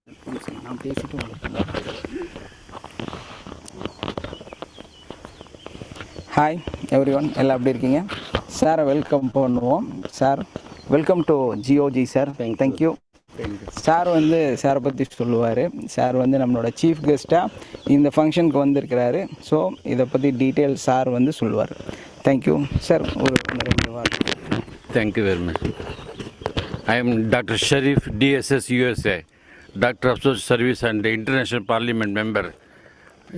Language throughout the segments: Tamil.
நான் பேசிட்டு ஹாய் எவ்ரி ஒன், எல்லாம் எப்படி இருக்கீங்க? சாரை வெல்கம் பண்ணுவோம். Sir welcome to GOG sir. Thank you. Sir சாரை பற்றி சொல்லுவார். சார் நம்மளோட சீஃப் கெஸ்ட்டாக இந்த ஃபங்க்ஷனுக்கு வந்திருக்கிறாரு. ஸோ இதை பற்றி டீட்டெயில் சார் சொல்லுவார். Thank you sir. ஒரு 2 வாரம். Thank you very much. I am Dr. Sharif, DSS USA, Doctor of Social Service and International Parliament Member,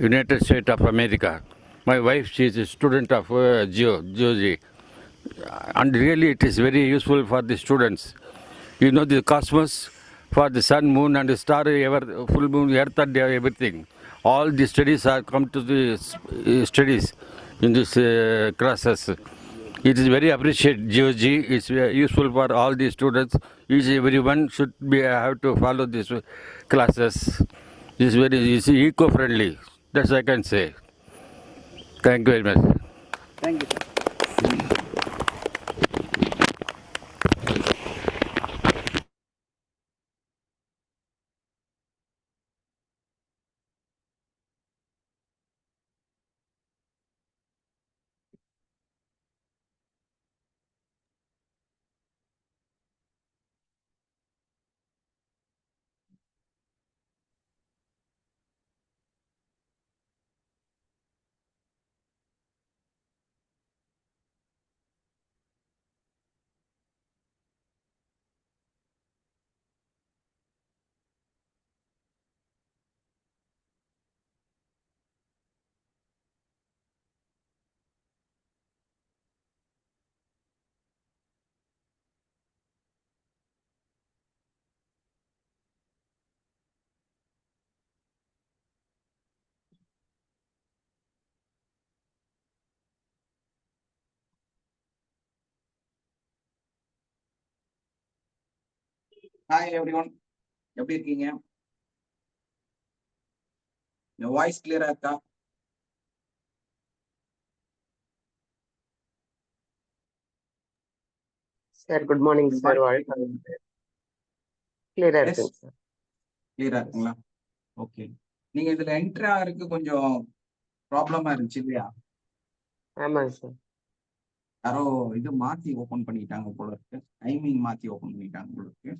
United States of America. My wife, she is a student of geology, and really it is very useful for the students. You know the cosmos, for the sun, moon and star, full moon, earth and everything. All the studies are come to the studies in this classes. It is very appreciated. Geology is useful for all the students. Everyone should have to follow these classes. It's very eco-friendly. That's I can say. Thank you very much. Thank you, sir. Hi every one, எப்படி இருக்கீங்க? என் வாய்ஸ் கிளியரா இருக்கா? Sir good morning sir. கிளியரா இருக்கு சார். கிளியரா இருக்குங்களா? ஓகே. நீங்க இதுல என்ட்ரி ஆகிறதுக்கு கொஞ்சம் ப்ராப்ளமா இருந்துச்சு இல்லையா? ஆமாங்க சார். யாரோ இது மாத்தி ஓபன் பண்ணிட்டாங்க போல இருக்கு. டைமிங் மாத்தி ஓபன் பண்ணிட்டாங்க போல இருக்கு.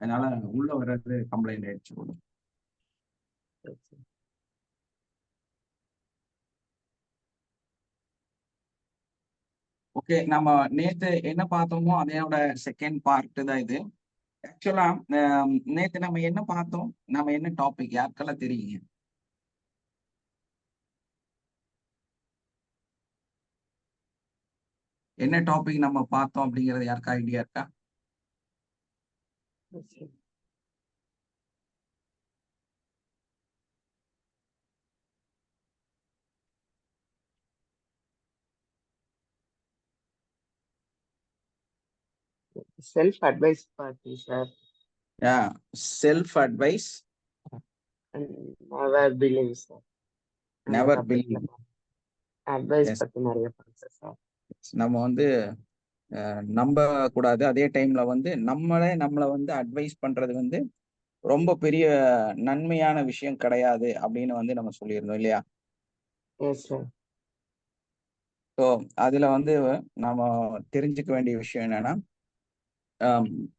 அதனால உள்ள வர்றது கம்ப்ளைண்ட் ஆயிடுச்சு போல. ஓகே, நம்ம நேத்து என்ன பார்த்தோமோ அதையோட செகண்ட் பார்ட் தான் இது. ஆக்சுவலா நேத்து நம்ம என்ன பார்த்தோம், நம்ம என்ன டாபிக் யாருக்கெல்லாம் தெரியுங்க? என்ன டாபிக் நம்ம பார்த்தோம் அப்படிங்கறது யாருக்கா ஐடியா இருக்கா? Self advice party sir. Self advice never believe sir. Never believe. Advice பத்தி நிறைய பார்த்தேன் சார். நம்ம நம்ப கூடாது. அதே டைம்ல நம்மளை அட்வைஸ் பண்றது ரொம்ப பெரிய நன்மையான விஷயம் கிடையாது அப்படின்னு நம்ம சொல்லியிருந்தோம் இல்லையா? Yes sir. ஸோ அதுல நம்ம தெரிஞ்சுக்க வேண்டிய விஷயம் என்னன்னா,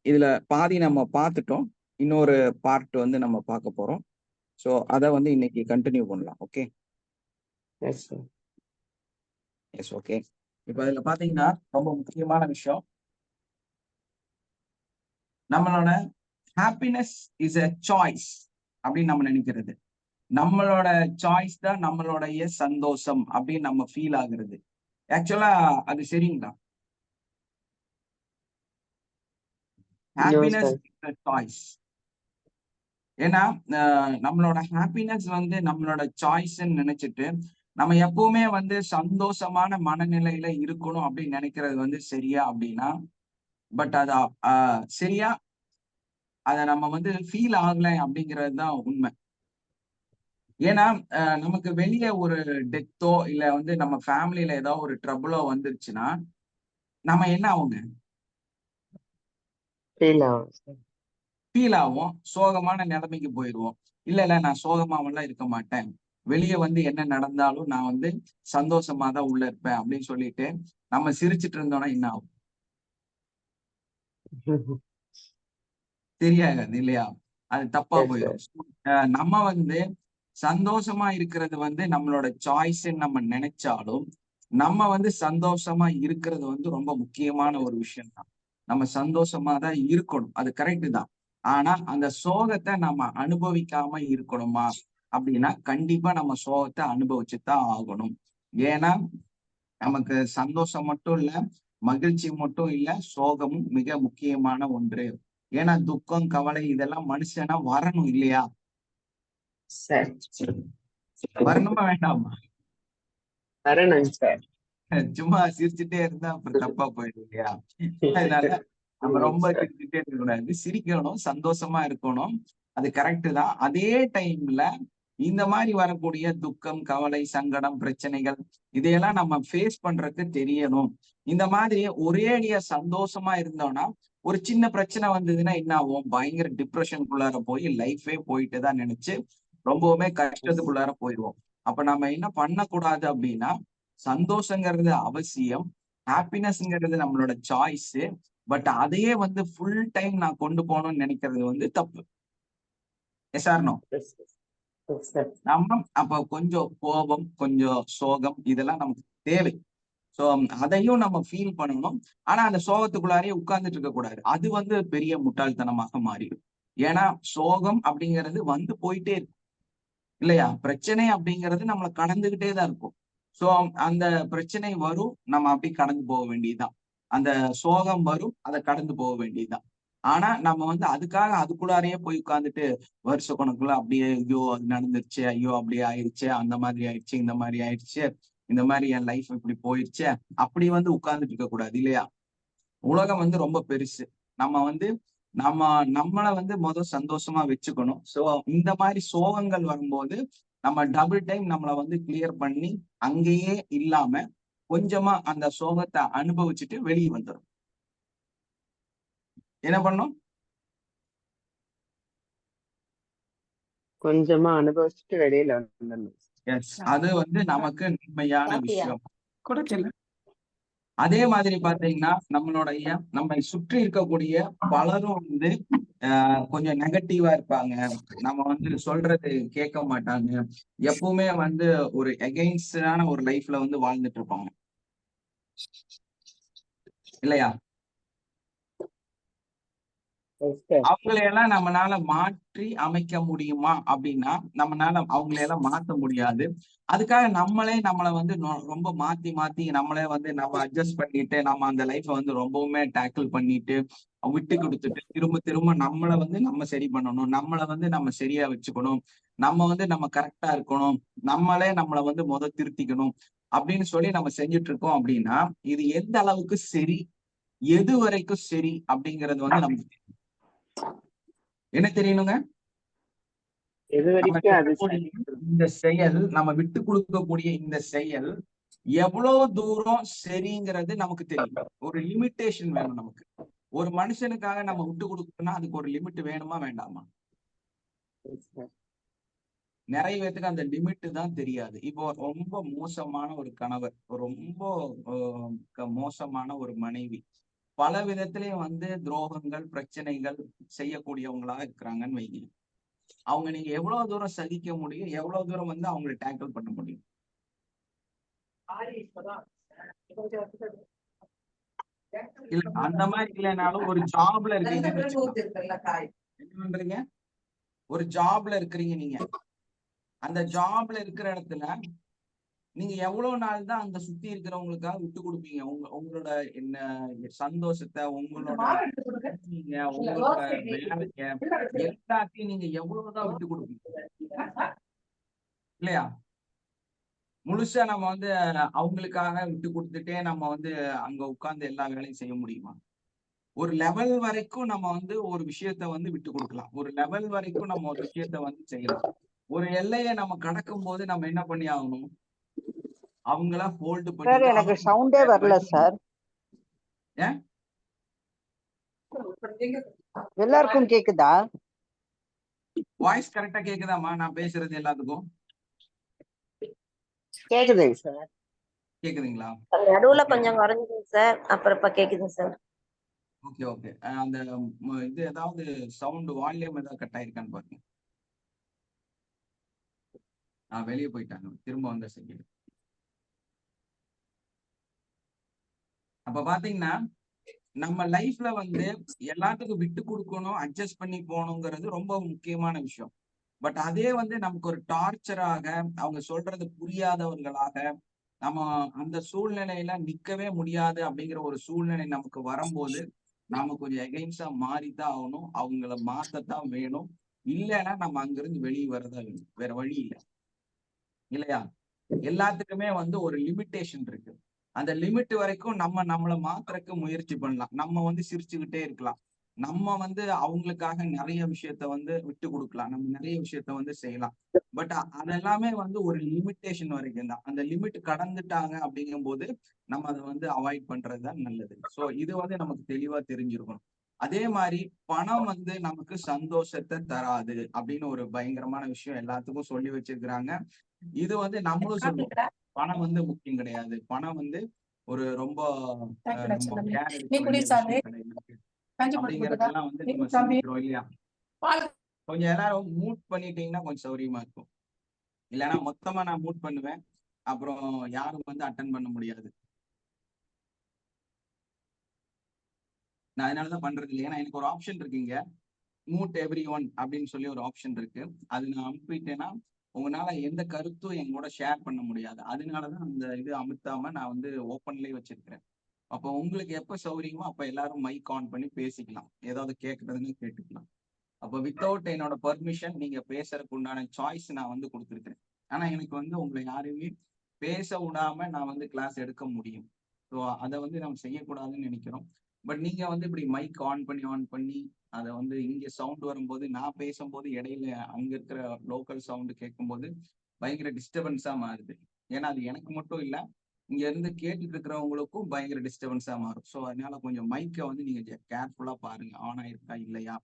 இதுல பாதி நம்ம பார்த்துட்டோம். இன்னொரு பார்ட் நம்ம பார்க்க போறோம். ஸோ அதை இன்னைக்கு கண்டினியூ பண்ணலாம். Okay? Yes sir. Yes, okay. இப்போ இதுல பாத்தீங்கன்னா ரொம்ப முக்கியமான விஷயம், நம்மளோட ஹாப்பினஸ் இஸ் எ சாய்ஸ் அப்படின்னு நம்ம நினைக்கிறது. நம்மளோட சாய்ஸ் தான் நம்மளுடைய சந்தோஷம் அப்படின்னு நம்ம ஃபீல் ஆகுறது. ஆக்சுவலா அது சரிங்களா? Happiness is a choice. ஏன்னா நம்மளோட ஹாப்பினஸ் நம்மளோட சாய்ஸ் நினைச்சிட்டு நம்ம எப்பவுமே சந்தோஷமான மனநிலையில இருக்கணும் அப்படின்னு நினைக்கிறது சரியா அப்படின்னா, பட் அது சரியா அத நம்ம ஃபீல் ஆகல அப்படிங்கிறது தான் உண்மை. ஏன்னா நமக்கு வெளியே ஒரு டெத்தோ இல்ல நம்ம ஃபேமிலியில ஏதாவது ஒரு ட்ரபிளோ வந்துருச்சுன்னா நம்ம என்ன ஆகுங்க? ஃபீல் ஆகும், சோகமான நிலைமைக்கு போயிடுவோம். இல்ல நான் சோகமாவெல்லாம் இருக்க மாட்டேன், வெளியே வந்து என்ன நடந்தாலும் நான் வந்து சந்தோஷமா தான் உள்ள இருப்பேன் அப்படின்னு சொல்லிட்டு நம்ம சிரிச்சிட்டு இருந்தோம்னா என்ன ஆகும்? தெரியாது இல்லையா? அது தப்பா Yes, sir. போயிடும். நம்ம வந்து சந்தோஷமா இருக்கிறது வந்து நம்மளோட சாய்ஸ்ன்னு நம்ம நினைச்சாலும், நம்ம வந்து சந்தோஷமா இருக்கிறது வந்து ரொம்ப முக்கியமான ஒரு விஷயம் தான். நம்ம சந்தோஷமா தான் இருக்கணும். அது கரெக்ட் தான். ஆனா அந்த சோகத்தை நம்ம அனுபவிக்காம இருக்கணுமா? அப்படின்னா கண்டிப்பா நம்ம சோகத்தை அனுபவிச்சு தான் ஆகணும். ஏன்னா நமக்கு சந்தோஷம் மட்டும் இல்ல, மகிழ்ச்சி மட்டும் இல்ல, சோகமும் மிக முக்கியமான ஒன்று. ஏன்னா துக்கம், கவலை இதெல்லாம் மனுஷனா வரணும் இல்லையா? Sir. வரணுமா வேண்டாமா? வரணும் சார். சும்மா சிரிச்சுட்டே இருந்தா அப்புறம் தப்பா போயிடும் இல்லையா? அதனால நம்ம ரொம்ப சார். சிரிச்சுட்டே இருக்கக்கூடாது. சிரிக்கணும், சந்தோஷமா இருக்கணும். அது கரெக்ட் தான். அதே டைம்ல இந்த மாதிரி வரக்கூடிய துக்கம், கவலை, சங்கடம், பிரச்சனைகள் இதையெல்லாம் நம்ம ஃபேஸ் பண்றதுக்கு தெரியணும். இந்த மாதிரி ஒரேடியா சந்தோஷமா இருந்தோம்னா, ஒரு சின்ன பிரச்சனை வந்ததுன்னா என்ன ஆகும்? பயங்கர டிப்ரஷனுக்குள்ளார போய் லைஃபே போயிட்டு தான் நினைச்சு ரொம்பவுமே கஷ்டத்துக்குள்ளார போயிடுவோம். அப்ப நம்ம என்ன பண்ணக்கூடாது அப்படின்னா, சந்தோஷங்கிறது அவசியம். ஹாப்பினஸ்ங்கிறது நம்மளோட சாய்ஸ். பட் அதையே வந்து ஃபுல் டைம் நான் கொண்டு போகணும்னு நினைக்கிறது வந்து தப்பு. Yes or no? Yes, sir. நம்ம அப்ப கொஞ்சம் கோபம், கொஞ்சம் சோகம் இதெல்லாம் நமக்கு தேவை. சோ அதையும் நம்ம ஃபீல் பண்ணணும். ஆனா அந்த சோகத்துக்குள்ளாரயே உட்கார்ந்துட்டு இருக்க கூடாது. அது வந்து பெரிய முட்டாள்தனமாக மாறிடும். ஏன்னா சோகம் அப்படிங்கிறது வந்து போயிட்டே இருக்கும் இல்லையா? பிரச்சனை அப்படிங்கிறது நம்மள கடந்துகிட்டே தான் இருக்கும். சோ அந்த பிரச்சனை வரும், நம்ம அப்படி கடந்து போக வேண்டியதுதான். அந்த சோகம் வரும், அத கடந்து போக வேண்டியதுதான். ஆனா நம்ம வந்து அதுக்காக அதுக்குள்ளாரயே போய் உட்கார்ந்துட்டு வருஷ கணக்குல அப்படியே ஐயோ அது நடந்துருச்சு, ஐயோ அப்படியே ஆயிடுச்சு, அந்த மாதிரி ஆயிடுச்சு, இந்த மாதிரி ஆயிடுச்சு, இந்த மாதிரி என் லைஃப் இப்படி போயிருச்சு, அப்படி வந்து உட்கார்ந்துட்டு இருக்க கூடாது இல்லையா? உலகம் வந்து ரொம்ப பெருசு. நம்ம வந்து நம்ம நம்மள வந்து சந்தோஷமா வச்சுக்கணும். சோ இந்த மாதிரி சோகங்கள் வரும்போது நம்ம டபுள் டைம் நம்மள வந்து கிளியர் பண்ணி அங்கேயே இல்லாம கொஞ்சமா அந்த சோகத்தை அனுபவிச்சுட்டு வெளியே வந்துரும். என்ன பண்ணும்? கொஞ்சமா அனுபவிச்சுட்டு வெளியில வந்துடணும். எஸ், அது வந்து நமக்கு நன்மையான விஷயம். அதே மாதிரி பாத்தீங்கன்னா நம்மை சுற்றி இருக்கக்கூடிய பலரும் வந்து கொஞ்சம் நெகட்டிவா இருப்பாங்க. நம்ம வந்து சொல்றது கேட்க மாட்டாங்க. எப்பவுமே வந்து ஒரு எகெயின்ஸ்டான ஒரு லைஃப்ல வந்து வாழ்ந்துட்டு இருப்பாங்க இல்லையா? Yes, sir. அவங்களையெல்லாம் நம்மனால மாற்றி அமைக்க முடியுமா அப்படின்னா நம்மனால அவங்களையெல்லாம் மாத்த முடியாது. அதுக்காக நம்மள வந்து ரொம்ப மாத்தி மாத்தி நம்மளே வந்து நம்ம அட்ஜஸ்ட் பண்ணிட்டு நம்ம அந்த லைஃப வந்து ரொம்பவுமே டேக்கிள் பண்ணிட்டு விட்டு கொடுத்துட்டு திரும்ப திரும்ப நம்மள வந்து நம்ம சரி பண்ணணும். நம்மள வந்து நம்ம சரியா வச்சுக்கணும். நம்ம வந்து நம்ம கரெக்டா இருக்கணும். நம்மளே நம்மள வந்து திருத்திக்கணும் அப்படின்னு சொல்லி நம்ம செஞ்சுட்டு இருக்கோம் அப்படின்னா இது எந்த அளவுக்கு சரி, எது வரைக்கும் சரி அப்படிங்கிறது வந்து நமக்கு என்ன தெரியணுங்க? எது நம்ம வரைக்கும் அது செய்யக்கூடிய இந்த செயல், நம்ம விட்டு கொடுக்கக்கூடிய இந்த செயல் எவ்வளவு தூரம் சரிங்கிறது நமக்கு தெரியும். ஒரு லிமிட்டேஷன் வேணும் நமக்கு. ஒரு மனுஷனுக்காக நம்ம விட்டு கொடுக்கணும்னா அதுக்கு ஒரு லிமிட் வேணுமா வேண்டாமா? நிறைய பேத்துக்கு அந்த லிமிட் தான் தெரியாது. இப்போ ரொம்ப மோசமான ஒரு கணவர், ரொம்ப மோசமான ஒரு மனைவி, பல விதத்திலயும் வந்து துரோகங்கள், பிரச்சனைகள் செய்யக்கூடியவங்களா இருக்கிறாங்கன்னு வைங்க. அவங்க நீங்க எவ்வளவு தூரம் சகிக்க முடியும்? எவ்வளவு தூரம் வந்து அவங்களை டேக்கிள் பண்ண முடியும்? இல்ல அந்த மாதிரி இல்லைனாலும் ஒரு ஜாப்ல இருக்கீங்கன்னு வச்சுக்கலாம். என்ன பண்றீங்க? ஒரு ஜாப்ல இருக்கிறீங்க நீங்க. அந்த ஜாப்ல இருக்கிற இடத்துல நீங்க எவ்வளவு நாள் தான் அந்த சுத்தி இருக்கிறவங்களுக்காக விட்டு கொடுப்பீங்க? உங்களோட என்ன சந்தோஷத்தை, உங்களோட உங்களோட வேலைய எல்லாத்தையும் நீங்க எவ்வளவுதான் விட்டு கொடுப்பீங்க இல்லையா? முழுசா நம்ம வந்து அவங்களுக்காக விட்டு கொடுத்துட்டே நம்ம வந்து அங்க உட்கார்ந்து எல்லா வேலையும் செய்ய முடியுமா? ஒரு லெவல் வரைக்கும் நம்ம வந்து ஒரு விஷயத்த வந்து விட்டு கொடுக்கலாம். ஒரு லெவல் வரைக்கும் நம்ம ஒரு விஷயத்த வந்து செய்யலாம். ஒரு எல்லையை நம்ம கடக்கும் போது நம்ம என்ன பண்ணி ஆகணும்? அவங்கள ஹோல்டு பண்ணி சார் எனக்கு சவுண்டே வரல சார். ஏன் எல்லாருக்கும் கேக்குதா? வாய்ஸ் கரெக்டா கேக்குதாம்மா? நான் பேசுறது எல்லாத்துக்கும் கேக்குதுங்க சார். கேக்குதுங்களா? நடுவுல ஓகே கொஞ்சம் குறைஞ்சுதுங்க சார். அப்புறம் இப்ப கேக்குதுங்க சார். Okay okay. அந்த இது ஏதாவது சவுண்ட் வால்யூம் ஏதாவது கட் ஆயிருக்கான்னு பாருங்க. வெளியே போயிட்டாங்க, திரும்ப வந்த செகண்ட். அப்ப பாத்தீங்கன்னா நம்ம லைஃப்ல வந்து எல்லாத்துக்கும் விட்டு கொடுக்கணும், அட்ஜஸ்ட் பண்ணி போகணுங்கிறது ரொம்ப முக்கியமான விஷயம். பட் அதே வந்து நமக்கு ஒரு டார்ச்சராக, அவங்க சொல்றது புரியாதவர்களாக, நம்ம அந்த சூழ்நிலையில நிக்கவே முடியாது அப்படிங்கிற ஒரு சூழ்நிலை நமக்கு வரும்போது நாம கொஞ்சம் எகைன்ஸ்டா மாறித்தான் ஆகணும், அவங்கள மாத்தத்தான் வேணும். இல்லைன்னா நம்ம அங்கிருந்து வெளியே வரதான் வேணும், வேற வழி இல்லை இல்லையா? எல்லாத்துக்குமே வந்து ஒரு லிமிட்டேஷன் இருக்கு. அந்த லிமிட் வரைக்கும் நம்ம நம்மளை மாத்துறதுக்கு முயற்சி பண்ணலாம். நம்ம வந்து சிரிச்சுக்கிட்டே இருக்கலாம். நம்ம வந்து அவங்களுக்காக நிறைய விஷயத்த வந்து விட்டு கொடுக்கலாம். நம்ம நிறைய விஷயத்த வந்து செய்யலாம். பட் அதெல்லாமே வந்து ஒரு லிமிட்டேஷன் வரைக்கும் தான். அந்த லிமிட் கடந்துட்டாங்க அப்படிங்கும் போது நம்ம அதை வந்து அவாய்ட் பண்றதுதான் நல்லது. சோ இது வந்து நமக்கு தெளிவா தெரிஞ்சிருக்கணும். அதே மாதிரி பணம் வந்து நமக்கு சந்தோஷத்தை தராது அப்படின்னு ஒரு பயங்கரமான விஷயம் எல்லாத்துக்கும் சொல்லி வச்சிருக்கிறாங்க. இது வந்து நம்மளும் சொல்லுவோம், பணம் வந்து முக்கியம் கிடையாது, பணம் வந்து ஒரு ரொம்ப நம்ம கேர் எடுக்க வேண்டிய விஷயம் கிடையாது அப்படிங்கறதெல்லாம் வந்து நம்ம சிந்திக்கிறோம் இல்லையா? கொஞ்சம் எல்லாரும் மூட் பண்ணிட்டீங்கன்னா கொஞ்சம் சௌரியமா இருக்கும். இல்லைன்னா மொத்தமா நான் மூட் பண்ணுவேன், அப்புறம் யாரும் வந்து அட்டன் பண்ண முடியாது. நான் அதனாலதான் பண்றது இல்லை. ஏன்னா எனக்கு ஒரு ஆப்ஷன் இருக்குங்க, மூட் எவ்ரி ஒன் அப்படின்னு சொல்லி ஒரு ஆப்ஷன் இருக்கு. அது நான் அனுப்பிட்டேன்னா உங்களால எந்த கருத்தும் என் கூட ஷேர் பண்ண முடியாது. அதனாலதான் அந்த இது அமுத்தாம நான் வந்து ஓப்பன்லயே வச்சிருக்கிறேன். அப்போ உங்களுக்கு எப்ப சௌரியமோ அப்ப எல்லாரும் மைக் ஆன் பண்ணி பேசிக்கலாம், ஏதாவது கேட்கறதுன்னு கேட்டுக்கலாம். அப்ப வித்தவுட் என்னோட பர்மிஷன் நீங்க பேசுறதுக்கு உண்டான சாய்ஸ் நான் வந்து கொடுத்துருக்கேன். ஆனா எனக்கு வந்து உங்களை யாரையுமே பேச விடாம நான் வந்து கிளாஸ் எடுக்க முடியும். ஸோ அதை வந்து நம்ம செய்யக்கூடாதுன்னு நினைக்கிறோம். பட் நீங்க வந்து இப்படி மைக் ஆன் பண்ணி அதை வந்து இங்க சவுண்ட் வரும்போது, நான் பேசும்போது இடையில அங்க இருக்கிற லோக்கல் சவுண்ட் கேட்கும்போது பயங்கர டிஸ்டர்பன்ஸா மாறுது. ஏன்னா அது எனக்கு மட்டும் இல்ல, இங்க இருந்து கேட்டுட்டு இருக்கிறவங்களுக்கும் பயங்கர டிஸ்டர்பன்ஸா மாறும். ஸோ அதனால கொஞ்சம் மைக்கை வந்து நீங்க கேர்ஃபுல்லா பாருங்க, ஆன் ஆயிருக்கா இல்லையா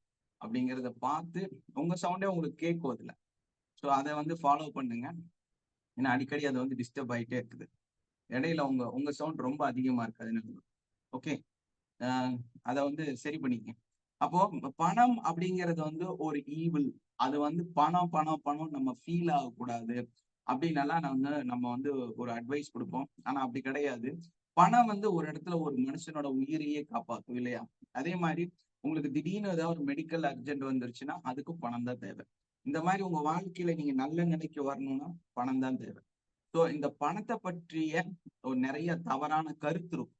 அப்படிங்கிறத பார்த்து. உங்க சவுண்டே உங்களுக்கு கேட்கும் அதுல. ஸோ அதை வந்து ஃபாலோ பண்ணுங்க. ஏன்னா அடிக்கடி அதை வந்து டிஸ்டர்ப் ஆகிட்டே இருக்குது. இடையில உங்க உங்க சவுண்ட் ரொம்ப அதிகமா இருக்கு, அதனால. ஓகே, அதை வந்து சரி பண்ணிக்கங்க. அப்போ பணம் அப்படிங்கிறது வந்து ஒரு ஈவில். அது வந்து பணம் பணம் பணம் நம்ம ஃபீல் ஆகக்கூடாது அப்படின்னலாம் நம்ம வந்து ஒரு அட்வைஸ் கொடுப்போம். ஆனா அப்படி கிடையாது. பணம் வந்து ஒரு இடத்துல ஒரு மனுஷனோட உயிரையே காப்பாற்றும் இல்லையா? அதே மாதிரி உங்களுக்கு திடீர்னு ஏதாவது ஒரு மெடிக்கல் அர்ஜென்ட் வந்துருச்சுன்னா அதுக்கும் பணம் தான் தேவை. இந்த மாதிரி உங்க வாழ்க்கையில நீங்க நல்ல நிலைக்கு வரணும்னா பணம் தான் தேவை. ஸோ இந்த பணத்தை பற்றிய ஒரு நிறைய தவறான கருத்து இருக்கும்.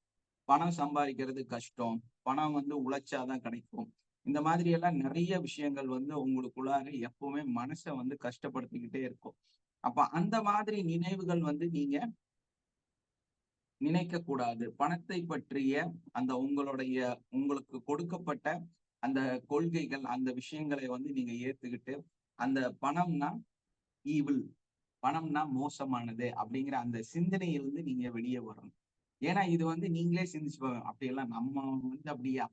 பணம் சம்பாதிக்கிறது கஷ்டம், பணம் வந்து உழைச்சாதான் கிடைக்கும், இந்த மாதிரி எல்லாம் நிறைய விஷயங்கள் வந்து உங்களுக்குள்ளார எப்பவுமே மனசை வந்து கஷ்டப்படுத்திக்கிட்டே இருக்கும். அப்ப அந்த மாதிரி நினைவுகள் வந்து நீங்க நினைக்க கூடாது. பணத்தை பற்றிய அந்த உங்களுக்கு கொடுக்கப்பட்ட அந்த கொள்கைகள், அந்த விஷயங்களை வந்து நீங்க ஏத்துக்கிட்டு, அந்த பணம்னா ஈவில், பணம்னா மோசமானது அப்படிங்கிற அந்த சிந்தனையிலிருந்து நீங்க வெளியே வரணும். ஏன்னா இது வந்து நீங்களே சிந்திச்சு பாருங்க, அப்படியெல்லாம் நம்ம வந்து அப்படியா,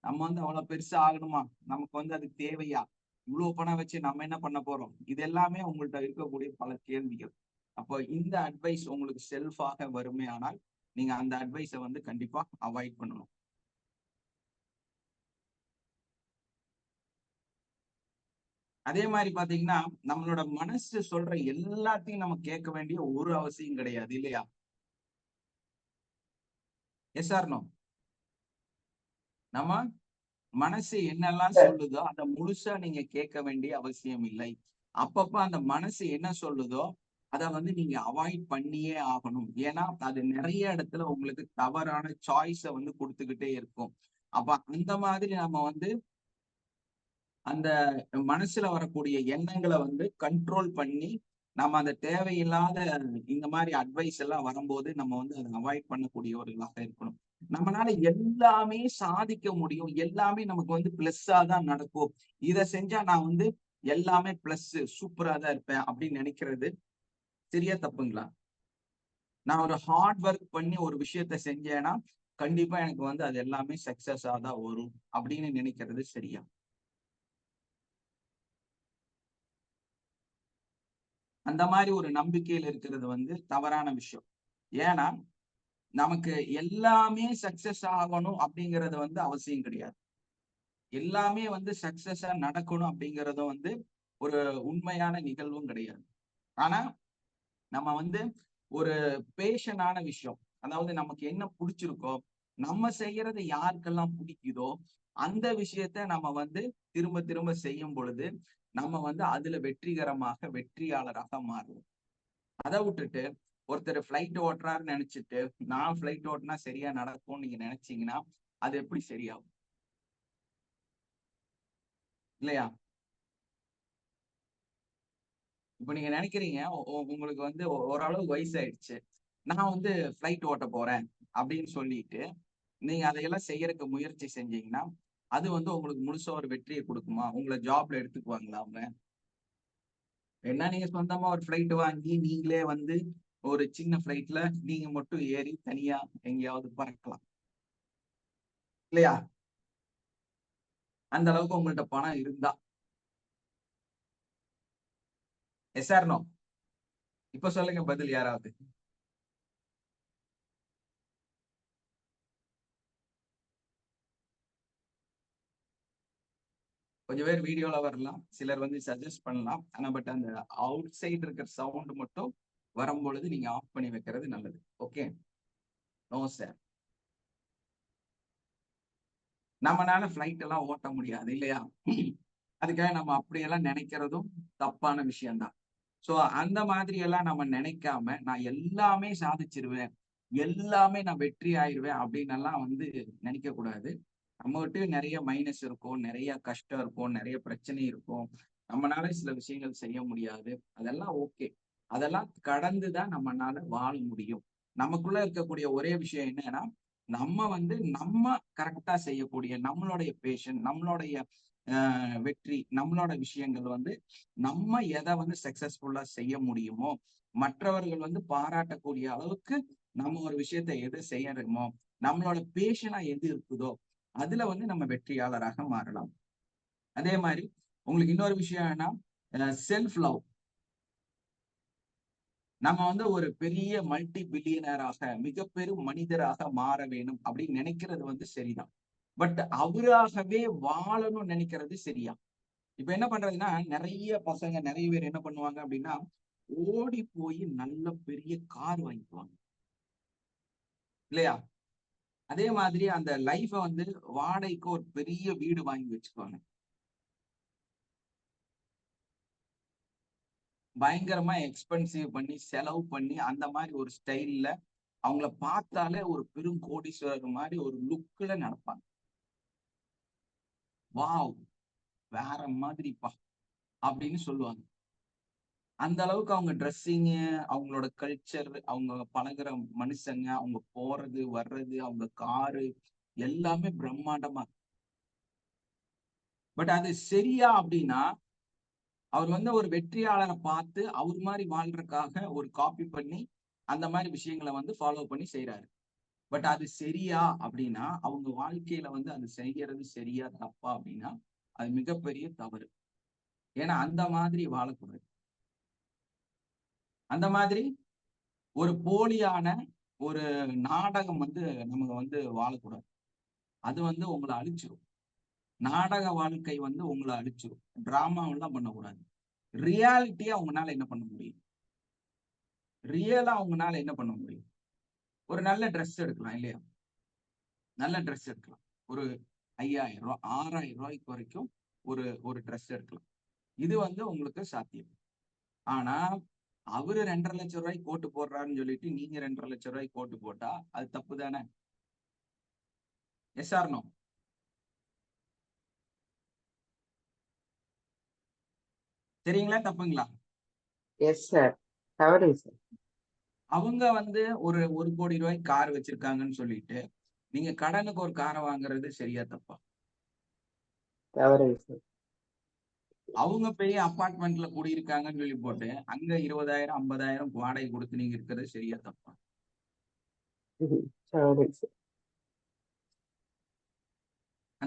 நம்ம வந்து அவ்வளவு பெருசா ஆகணுமா, நமக்கு வந்து அது தேவையா, இவ்வளவு பணம் வச்சு நம்ம என்ன பண்ண போறோம், இது எல்லாமே உங்கள்ட்ட இருக்கக்கூடிய பல கேள்விகள். அப்போ இந்த அட்வைஸ் உங்களுக்கு செல்ஃபாக வருமே ஆனால் நீங்க அந்த அட்வைஸை வந்து கண்டிப்பா அவாய்ட் பண்ணணும். அதே மாதிரி பாத்தீங்கன்னா நம்மளோட மனசு சொல்ற எல்லாத்தையும் நம்ம கேட்க வேண்டிய ஒரு அவசியம் கிடையாது இல்லையா? Yes or no? நம்ம மனசு என்னெல்லாம் சொல்லுதோ அதை முழுசா நீங்க கேட்க வேண்டிய அவசியம் இல்லை. அப்பப்ப அந்த மனசு என்ன சொல்லுதோ அதை வந்து நீங்க அவாய்ட் பண்ணியே ஆகணும். ஏன்னா அது நிறைய இடத்துல உங்களுக்கு தவறான சாய்ஸை வந்து கொடுத்துக்கிட்டே இருக்கும். அப்ப அந்த மாதிரி நம்ம வந்து அந்த மனசுல வரக்கூடிய எண்ணங்களை வந்து கண்ட்ரோல் பண்ணி நம்ம அந்த தேவையில்லாத இந்த மாதிரி அட்வைஸ் எல்லாம் வரும்போது நம்ம வந்து அதை அவாய்ட் பண்ணக்கூடியவர்களாக இருக்கணும். நம்மளால எல்லாமே சாதிக்க முடியும், எல்லாமே நமக்கு வந்து பிளஸ்ஸா தான் நடக்கும், இதை செஞ்சா நான் வந்து எல்லாமே பிளஸ் சூப்பரா தான் இருப்பேன் அப்படின்னு நினைக்கிறது சரியா தப்புங்களா? நான் ஒரு ஹார்ட் ஒர்க் பண்ணி ஒரு விஷயத்த செஞ்சேன்னா கண்டிப்பா எனக்கு வந்து அது எல்லாமே சக்சஸா தான் வரும் அப்படின்னு நினைக்கிறது சரியா? அந்த மாதிரி ஒரு நம்பிக்கையில் இருக்கிறது வந்து தவறான விஷயம். ஏன்னா நமக்கு எல்லாமே சக்சஸ் ஆகணும் அப்படிங்கறது வந்து அவசியம் கிடையாது. எல்லாமே வந்து சக்சஸா நடக்கணும் அப்படிங்கறதும் வந்து ஒரு உண்மையான நிகழ்வும் கிடையாது. ஆனா நம்ம வந்து ஒரு பேஷனான விஷயம், அதாவது நமக்கு என்ன பிடிச்சிருக்கோ, நம்ம செய்யறது யாருக்கெல்லாம் பிடிக்குதோ அந்த விஷயத்த நம்ம வந்து திரும்ப திரும்ப செய்யும் பொழுது நம்ம வந்து அதுல வெற்றியாளராக மாறுவோம். அதை விட்டுட்டு ஒருத்தர் ஃபிளைட் ஓட்டுறாருன்னு நினைச்சிட்டு நான் ஃபிளைட் ஓட்டினா சரியா நடக்கும்னு நீங்க நினைச்சீங்கன்னா அது எப்படி சரியாகும்? இல்லையா? இப்ப நீங்க நினைக்கிறீங்க உங்களுக்கு வந்து ஓரளவு வயசாயிடுச்சு, நான் வந்து ஃபிளைட் ஓட்ட போறேன் அப்படின்னு சொல்லிட்டு நீங்க அதையெல்லாம் செய்யறதுக்கு முயற்சி செஞ்சீங்கன்னா அது வந்து உங்களுக்கு முழுசா ஒரு வெற்றியை கொடுக்குமா? உங்களை ஜாப்ல எடுத்துக்குவாங்களா அவங்க? என்ன நீங்க சொந்தமா ஒரு ஃபிளைட் வாங்கி நீங்களே வந்து ஒரு சின்ன ஃபிளைட்ல நீங்க மட்டும் ஏறி தனியா எங்கேயாவது பறக்கலாம், இல்லையா? அந்த அளவுக்கு உங்கள்ட்ட பணம் இருந்தா. Yes or no? இப்ப சொல்லுங்க பதில் யாராவது. கொஞ்சம் பேர் வீடியோல வரலாம், சிலர் வந்து சஜஸ்ட் பண்ணலாம். ஆனா பட் அந்த அவுட் சைடு இருக்கிற சவுண்ட் மட்டும் வரும்பொழுது நீங்க ஆஃப் பண்ணி வைக்கிறது நல்லது. ஓகே? No sir. நம்மனால ஃபிளைட் எல்லாம் ஓட்ட முடியாது, இல்லையா? அதுக்காக நம்ம அப்படியெல்லாம் நினைக்கிறதும் தப்பான விஷயம்தான். சோ அந்த மாதிரி எல்லாம் நம்ம நினைக்காம நான் எல்லாமே சாதிச்சிருவேன், எல்லாமே நான் வெற்றி ஆயிருவேன் அப்படின்னு எல்லாம் வந்து நினைக்க கூடாது. நம்மகிட்ட நிறைய மைனஸ் இருக்கும், நிறைய கஷ்டம் இருக்கும், நிறைய பிரச்சனை இருக்கும். நம்மனால சில விஷயங்கள் செய்ய முடியாது. அதெல்லாம் ஓகே. அதெல்லாம் கடந்துதான் நம்மனால வாழ முடியும். நமக்குள்ள இருக்கக்கூடிய ஒரே விஷயம் என்னன்னா, நம்ம வந்து நம்ம கரெக்டா செய்யக்கூடிய நம்மளுடைய பேஷன், நம்மளுடைய வெற்றி, நம்மளோட விஷயங்கள் வந்து நம்ம எதை வந்து சக்சஸ்ஃபுல்லா செய்ய முடியுமோ, மற்றவர்கள் வந்து பாராட்டக்கூடிய அளவுக்கு நம்ம ஒரு விஷயத்த எது செய்யறோமோ, நம்மளோட பேஷனா எது இருக்குதோ அதுல வந்து நம்ம வெற்றியாளராக மாறலாம். அதே மாதிரி உங்களுக்கு இன்னொரு விஷயம் என்ன, செல்ஃப் லவ். நம்ம வந்து ஒரு பெரிய மல்டி பில்லியனராக மிகப்பெரும் மனிதராக மாற வேணும் அப்படின்னு நினைக்கிறது வந்து சரிதான். பட் அவராகவே வாழணும்னு நினைக்கிறது சரியா? இப்ப என்ன பண்றதுன்னா நிறைய பசங்க நிறைய பேர் என்ன பண்ணுவாங்க அப்படின்னா ஓடி போய் நல்ல பெரிய கார் வாங்கிக்குவாங்க, இல்லையா? அதே மாதிரி அந்த லைஃப வந்து வாடகைக்கு ஒரு பெரிய வீடு வாங்கி வச்சுக்குவாங்க. பயங்கரமா எக்ஸ்பென்சிவ் பண்ணி செலவு பண்ணி அந்த மாதிரி ஒரு ஸ்டைல்ல அவங்கள பார்த்தாலே ஒரு பெரும் கோடீஸ்வரர் மாதிரி ஒரு லுக்ல நடப்பாங்க. வாவ், வேற மாதிரிப்பா அப்படின்னு சொல்லுவாங்க. அந்த அளவுக்கு அவங்க ட்ரெஸ்ஸிங், அவங்களோட கல்ச்சர், அவங்க பழகுற மனுஷங்க, அவங்க போறது வர்றது, அவங்க காரு எல்லாமே பிரம்மாண்டமா. பட் அது சரியா அப்படின்னா அவர் வந்து ஒரு வெற்றியாளரை பார்த்து அவர் மாதிரி வாழ்றதுக்காக ஒரு காப்பி பண்ணி அந்த மாதிரி விஷயங்களை வந்து ஃபாலோ பண்ணி செய்யறாரு. பட் அது சரியா அப்படின்னா அவங்க வாழ்க்கையில வந்து அது செய்யறது சரியா தப்பா அப்படின்னா அது மிகப்பெரிய தவறு. ஏன்னா அந்த மாதிரி வாழக்கூடாது. அந்த மாதிரி ஒரு போலியான ஒரு நாடகம் வந்து நமக்கு வந்து வாழக்கூடாது. அது வந்து உங்களை அழிச்சிரும். நாடக வாழ்க்கை வந்து உங்களை அழிச்சிரும். டிராமாவெல்லாம் பண்ணக்கூடாது. ரியாலிட்டியா உங்களால என்ன பண்ண முடியும்? ரியலா உங்களால என்ன பண்ண முடியும்? ஒரு நல்ல ட்ரெஸ் எடுக்கலாம், இல்லையா? நல்ல ட்ரெஸ் எடுக்கலாம். ஒரு 5000 ரூபாய் 6000 ரூபாய்க்கு வரைக்கும் ஒரு ஒரு ட்ரெஸ் எடுக்கலாம். இது வந்து உங்களுக்கு சாத்தியம். ஆனா அவரு 2,50,000 ரூபாய்க்கு கோட்டு போடுறாருன்னு சொல்லிட்டு நீங்க 2,50,000 ரூபாய்க்கு கோட்டு போட்டா அது தப்பு தானே? Yes or no? சரிங்களா தப்புங்களா? Yes sir. தவறு சார். அவங்க வந்து ஒரு 1,00,00,000 ரூபாய்க்கு கார் வச்சிருக்காங்கன்னு சொல்லிட்டு நீங்க கடனுக்கு ஒரு காரை வாங்குறது சரியா தப்பா? தவறு சார். அவங்க பெரிய அபார்ட்மெண்ட்ல குடியிருக்காங்கன்னு சொல்லி போட்டு அங்க 20,000 50,000 வாடகை கொடுத்து நீங்க இருக்கிறது சரியா தப்பா? தவறு சார்.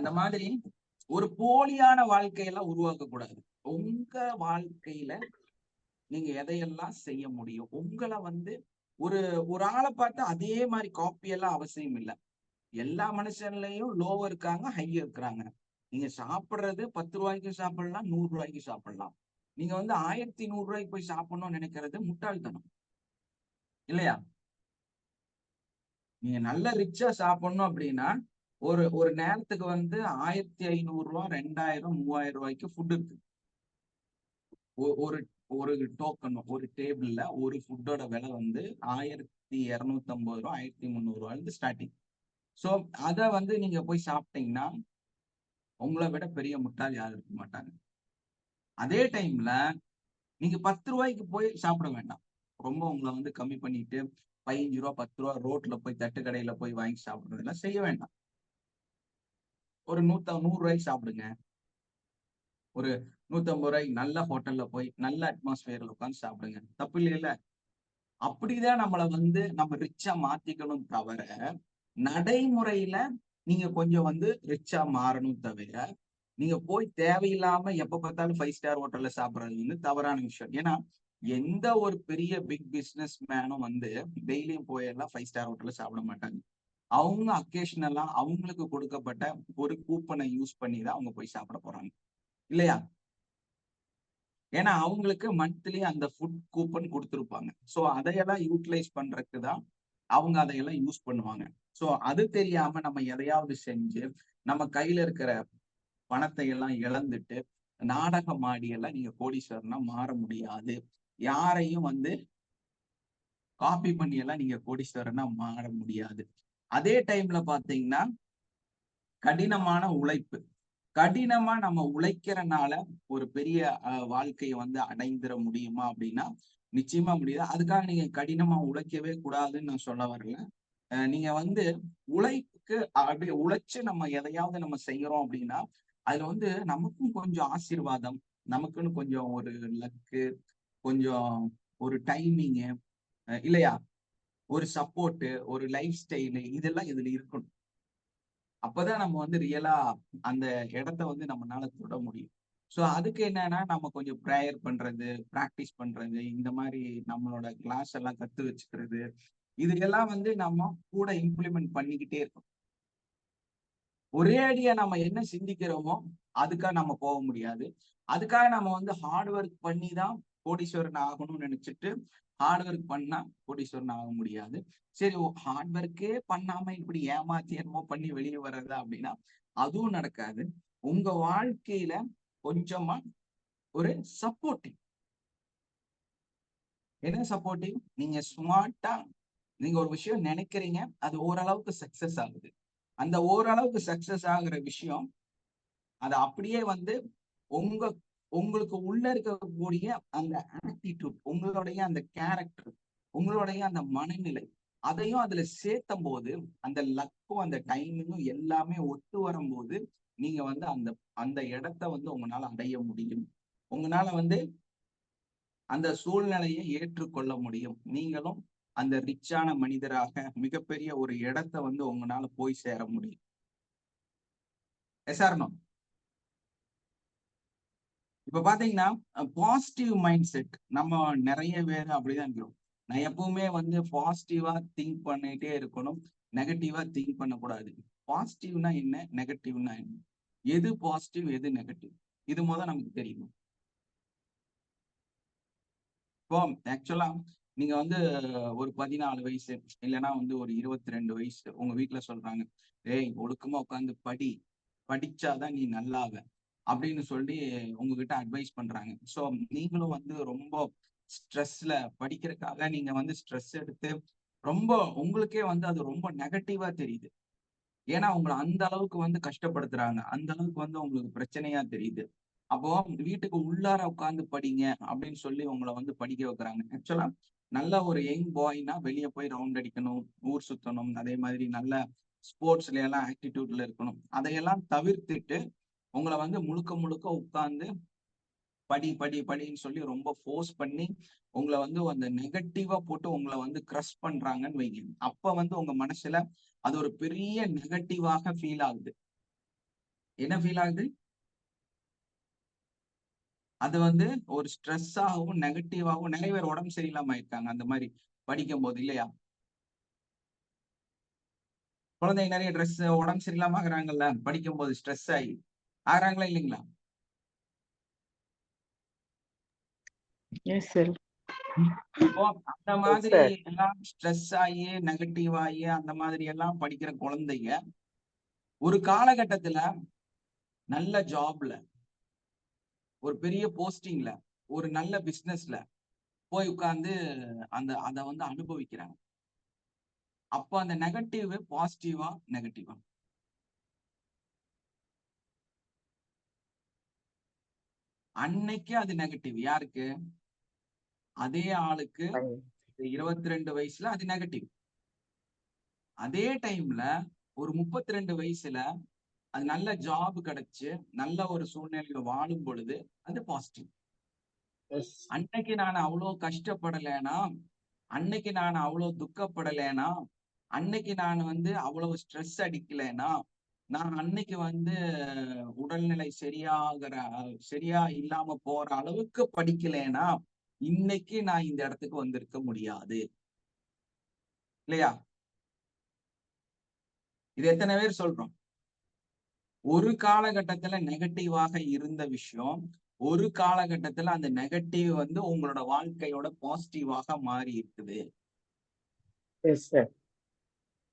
அந்த மாதிரி ஒரு போலியான வாழ்க்கையெல்லாம் உருவாக்க கூடாது. உங்க வாழ்க்கையில நீங்க எதையெல்லாம் செய்ய முடியும், உங்களை வந்து ஒரு ஒரு ஆளை பார்த்து அதே மாதிரி காப்பி எல்லாம் அவசியம் இல்லை. எல்லா மனுஷன்லயும் லோவ் இருக்காங்க, ஹை இருக்கிறாங்க. நீங்க சாப்பிடுறது 10 ரூபாய்க்கு சாப்பிடலாம், 100 ரூபாய்க்கு சாப்பிடலாம். நீங்க வந்து 1100 ரூபாய்க்கு போய் சாப்பிடணும்னு நினைக்கிறது முட்டாள்தனம் இல்லையா? நீங்க நல்ல ரிச்சா சாப்பிடணும் அப்படின்னா ஒரு ஒரு நேரத்துக்கு வந்து 1500 ரூபாய், 2000, 3000 ரூபாய்க்கு ஃபுட் இருக்கு. ஒரு ஒரு டோக்கன், ஒரு டேபிள்ல ஒரு ஃபுட்டோட விலை வந்து 1250 ரூபாய், 1300 ரூபாய் ஸ்டார்டிங். சோ அத வந்து நீங்க போய் சாப்பிட்டீங்கன்னா உங்களை விட பெரிய முட்டாள் யாரும் இருக்க மாட்டாங்க. அதே டைம்ல நீங்க 10 ரூபாய்க்கு போய் சாப்பிட வேண்டாம். ரொம்ப உங்களை வந்து கம்மி பண்ணிட்டு 15 ரூபா, 10 ரூபா ரோட்ல போய் தட்டு கடையில போய் வாங்கி சாப்பிடுறதெல்லாம் செய்ய வேண்டாம். ஒரு 100 ரூபாய்க்கு சாப்பிடுங்க. ஒரு 150 ரூபாய்க்கு நல்ல ஹோட்டல்ல போய் நல்ல அட்மாஸ்பியர்ல உட்காந்து சாப்பிடுங்க. தப்பு இல்லையில? அப்படிதான் நம்மளை வந்து நம்ம ரிச்சா மாத்திக்கணும் தவிர, நடைமுறையில நீங்க கொஞ்சம் வந்து ரிச்சா மாறணும் தவிர, நீங்க போய் தேவையில்லாம எப்ப பார்த்தாலும் 5 ஸ்டார் ஹோட்டல்ல சாப்பிடுறது வந்து தவறான விஷயம். ஏன்னா எந்த ஒரு பெரிய பிக் பிசினஸ் மேனும் வந்து டெய்லியும் போய் எல்லாம் 5 ஸ்டார் ஹோட்டல்ல சாப்பிட மாட்டாங்க. அவங்க அக்கேஷனலா அவங்களுக்கு கொடுக்கப்பட்ட ஒரு கூப்பனை யூஸ் பண்ணி தான் அவங்க போய் சாப்பிட போறாங்க இல்லையா? ஏன்னா அவங்களுக்கு மந்த்லி அந்த ஃபுட் கூப்பன் கொடுத்துருப்பாங்க. ஸோ அதையெல்லாம் யூட்டிலைஸ் பண்றதுக்கு தான் அவங்க அதையெல்லாம் யூஸ் பண்ணுவாங்க. ஸோ அது தெரியாம நம்ம எதையாவது செஞ்சு நம்ம கையில இருக்கிற பணத்தை எல்லாம் இழந்துட்டு நாடகம் ஆடி எல்லாம் நீங்க கோடீஸ்வரனா மாற முடியாது. யாரையும் வந்து காப்பி பண்ணி எல்லாம் நீங்க கோடீஸ்வரனா மாற முடியாது. அதே டைம்ல பாத்தீங்கன்னா கடினமான உழைப்பு. கடினமா நம்ம உழைக்கிறனால ஒரு பெரிய வாழ்க்கையை வந்து அடைந்திட முடியுமா அப்படின்னா நிச்சயமா முடியாது. அதுக்காக நீங்க கடினமா உழைக்கவே கூடாதுன்னு நான் சொல்ல வரல. நீங்க வந்து உழைப்புக்கு அப்படியே உழைச்சு நம்ம எதையாவது நம்ம செய்யறோம் அப்படின்னா அதுல வந்து நமக்கும் கொஞ்சம் ஆசீர்வாதம், நமக்குன்னு கொஞ்சம் ஒரு லக்கு, கொஞ்சம் ஒரு டைமிங்கு இல்லையா, ஒரு சப்போர்ட், ஒரு லைஃப் ஸ்டைலு இதெல்லாம் இதுல இருக்கணும். அப்பதான் நம்ம வந்து ரியலா அந்த இடத்த வந்து நம்மளால தொட முடியும். ஸோ அதுக்கு என்னன்னா நம்ம கொஞ்சம் ப்ரேயர் பண்றது, பிராக்டிஸ் பண்றது, இந்த மாதிரி நம்மளோட கிளாஸ் எல்லாம் கத்து வச்சுக்கிறது, இதுக்கெல்லாம் வந்து நம்ம கூட இம்ப்ளிமெண்ட் பண்ணிக்கிட்டே இருக்கோம். ஒரே அடியா நம்ம என்ன சிந்திக்கிறோமோ அதுக்காக நம்ம போக முடியாது. அதுக்காக நம்ம வந்து ஹார்ட் ஒர்க் பண்ணி தான் கோடீஸ்வரன் ஆகணும்னு நினைச்சிட்டு ஹார்ட் ஒர்க் பண்ணா கோடீஸ்வரன் ஆக முடியாது. சரி, ஹார்ட் ஒர்க்கே பண்ணாம இப்படி ஏமாத்தி என்னமோ பண்ணி வெளியே வர்றதா அப்படின்னா அதுவும் நடக்காது. உங்க வாழ்க்கையில கொஞ்சமா ஒரு சப்போர்ட்டிவ். என்ன சப்போர்ட்டிவ்? நீங்க ஸ்மார்ட்டா நீங்க ஒரு விஷயம் நினைக்கிறீங்க, அது ஓரளவுக்கு சக்சஸ் ஆகுது. அந்த ஓரளவுக்கு சக்சஸ் ஆகுற விஷயம் அது அப்படியே வந்து உங்க உங்களுக்கு உள்ள இருக்கக்கூடிய அந்த ஆட்டிடியூட், உங்களுடைய அந்த கேரக்டர், உங்களுடைய அந்த மனநிலை, அதையும் அதுல சேர்த்தும் போது அந்த லக்கும் அந்த டைமிங்கும் எல்லாமே ஒத்து வரும்போது நீங்க வந்து அந்த அந்த இடத்த வந்து உங்களால அடைய முடியும். உங்களால வந்து அந்த சூழ்நிலையை ஏற்றுக்கொள்ள முடியும். நீங்களும் அந்த ரிச்சான மனிதராக மிகப்பெரிய ஒரு இடத்த வந்து உங்களால போய் சேர முடியும். எஸ்ஆர்னோ? இப்ப பாத்தீங்கன்னா பாசிட்டிவ் மைண்ட் செட் நம்ம நிறைய பேர் அப்படிதான் இருக்கிறோம். நான் எப்பவுமே வந்து பாசிட்டிவா திங்க் பண்ணிட்டே இருக்கணும், நெகட்டிவா திங்க் பண்ணக்கூடாது. பாசிட்டிவ்னா என்ன, நெகட்டிவ்னா என்ன, எது பாசிட்டிவ் எது நெகட்டிவ், இது நமக்கு தெரியும். இப்போ ஆக்சுவலா நீங்க வந்து ஒரு 14 வயசு இல்லைன்னா வந்து ஒரு 22 வயசு உங்க வீட்டுல சொல்றாங்க, ஏய் ஒழுக்கமா உட்காந்து படி, படிச்சாதான் நீ நல்லாவ அப்படின்னு சொல்லி உங்ககிட்ட அட்வைஸ் பண்றாங்க. ஸோ நீங்களும் வந்து ரொம்ப ஸ்ட்ரெஸ்ல படிக்கிறதுக்காக நீங்க வந்து ஸ்ட்ரெஸ் எடுத்து ரொம்ப உங்களுக்கே வந்து அது ரொம்ப நெகட்டிவா தெரியுது. ஏன்னா உங்களை அந்த அளவுக்கு வந்து கஷ்டப்படுத்துறாங்க, அந்த அளவுக்கு வந்து உங்களுக்கு பிரச்சனையா தெரியுது. அப்போ வீட்டுக்கு உள்ளார உட்காந்து படிங்க அப்படின்னு சொல்லி உங்களை வந்து படிக்க வைக்கிறாங்க. ஆக்சுவலா நல்ல ஒரு யங் பாய்னா வெளியே போய் ரவுண்ட் அடிக்கணும், ஊர் சுத்தணும், அதே மாதிரி நல்ல ஸ்போர்ட்ஸ்ல எல்லாம் ஆக்டிடியூட்ல இருக்கணும். அதையெல்லாம் தவிர்த்துட்டு உங்களை வந்து முழுக்க முழுக்க உட்கார்ந்து படி படி படின்னு சொல்லி ரொம்ப ஃபோர்ஸ் பண்ணி உங்களை வந்து அந்த நெகட்டிவா போட்டு உங்களை வந்து கிரஷ் பண்றாங்கன்னு வைங்க. அப்ப வந்து உங்க மனசுல அது ஒரு பெரிய நெகட்டிவாக ஃபீல் ஆகுது. என்ன ஃபீல் ஆகுது? அது வந்து ஒரு ஸ்ட்ரெஸ்ஸாகவும் நெகட்டிவாகவும் நிறைய பேர் உடம்பு சரியில்லாம இருக்காங்க அந்த மாதிரி படிக்கும் போது, இல்லையா? குழந்தைங்க நிறைய உடம்பு சரியில்லாம ஆகுறாங்கல்ல படிக்கும் போது, ஸ்ட்ரெஸ் ஆகி ஆகுறாங்களா இல்லைங்களா? Yes, sir. அப்போ அந்த Yes, மாதிரி sir. எல்லாம் ஸ்ட்ரெஸ் ஆகி நெகட்டிவ் ஆகி அந்த மாதிரி எல்லாம் படிக்கிற குழந்தைங்க ஒரு காலகட்டத்துல நல்ல ஜாப்ல, ஒரு பெரிய போஸ்டிங்ல, ஒரு நல்ல பிசினஸ்ல போய் உட்கார்ந்து அத வந்து அனுபவிக்கிறாங்க. அப்ப அந்த நெகட்டிவ் பாசிட்டிவா, நெகட்டிவா? அன்னைக்கு அது நெகட்டிவ். யாருக்கு? அதே ஆளுக்கு Fine. 22 வயசுல அது நெகட்டிவ். அதே டைம்ல ஒரு 32 வயசுல அது நல்ல ஜாப் கிடைச்சு நல்ல ஒரு சூழ்நிலையில வாழும் பொழுது அது பாசிட்டிவ். Yes. அன்னைக்கு நான் அவ்வளவு கஷ்டப்படலைன்னா, அன்னைக்கு நான் அவ்வளவு துக்கப்படலைன்னா, அன்னைக்கு நான் வந்து அவ்வளவு ஸ்ட்ரெஸ் அடிக்கலைன்னா, நான் அன்னைக்கு வந்து உடல்நிலை சரியா இல்லாம போற அளவுக்கு படிக்கலைன்னா, இன்னைக்கு நான் இந்த இடத்துக்கு வந்திருக்க முடியாது. இல்லையா? இது எத்தனை பேர் சொல்றோம்? ஒரு காலகட்டத்துல நெகட்டிவாக இருந்த விஷயம், ஒரு காலகட்டத்துல அந்த நெகட்டிவ் வந்து உங்களோட வாழ்க்கையோட பாசிட்டிவாக மாறி இருக்குது. Yes, sir.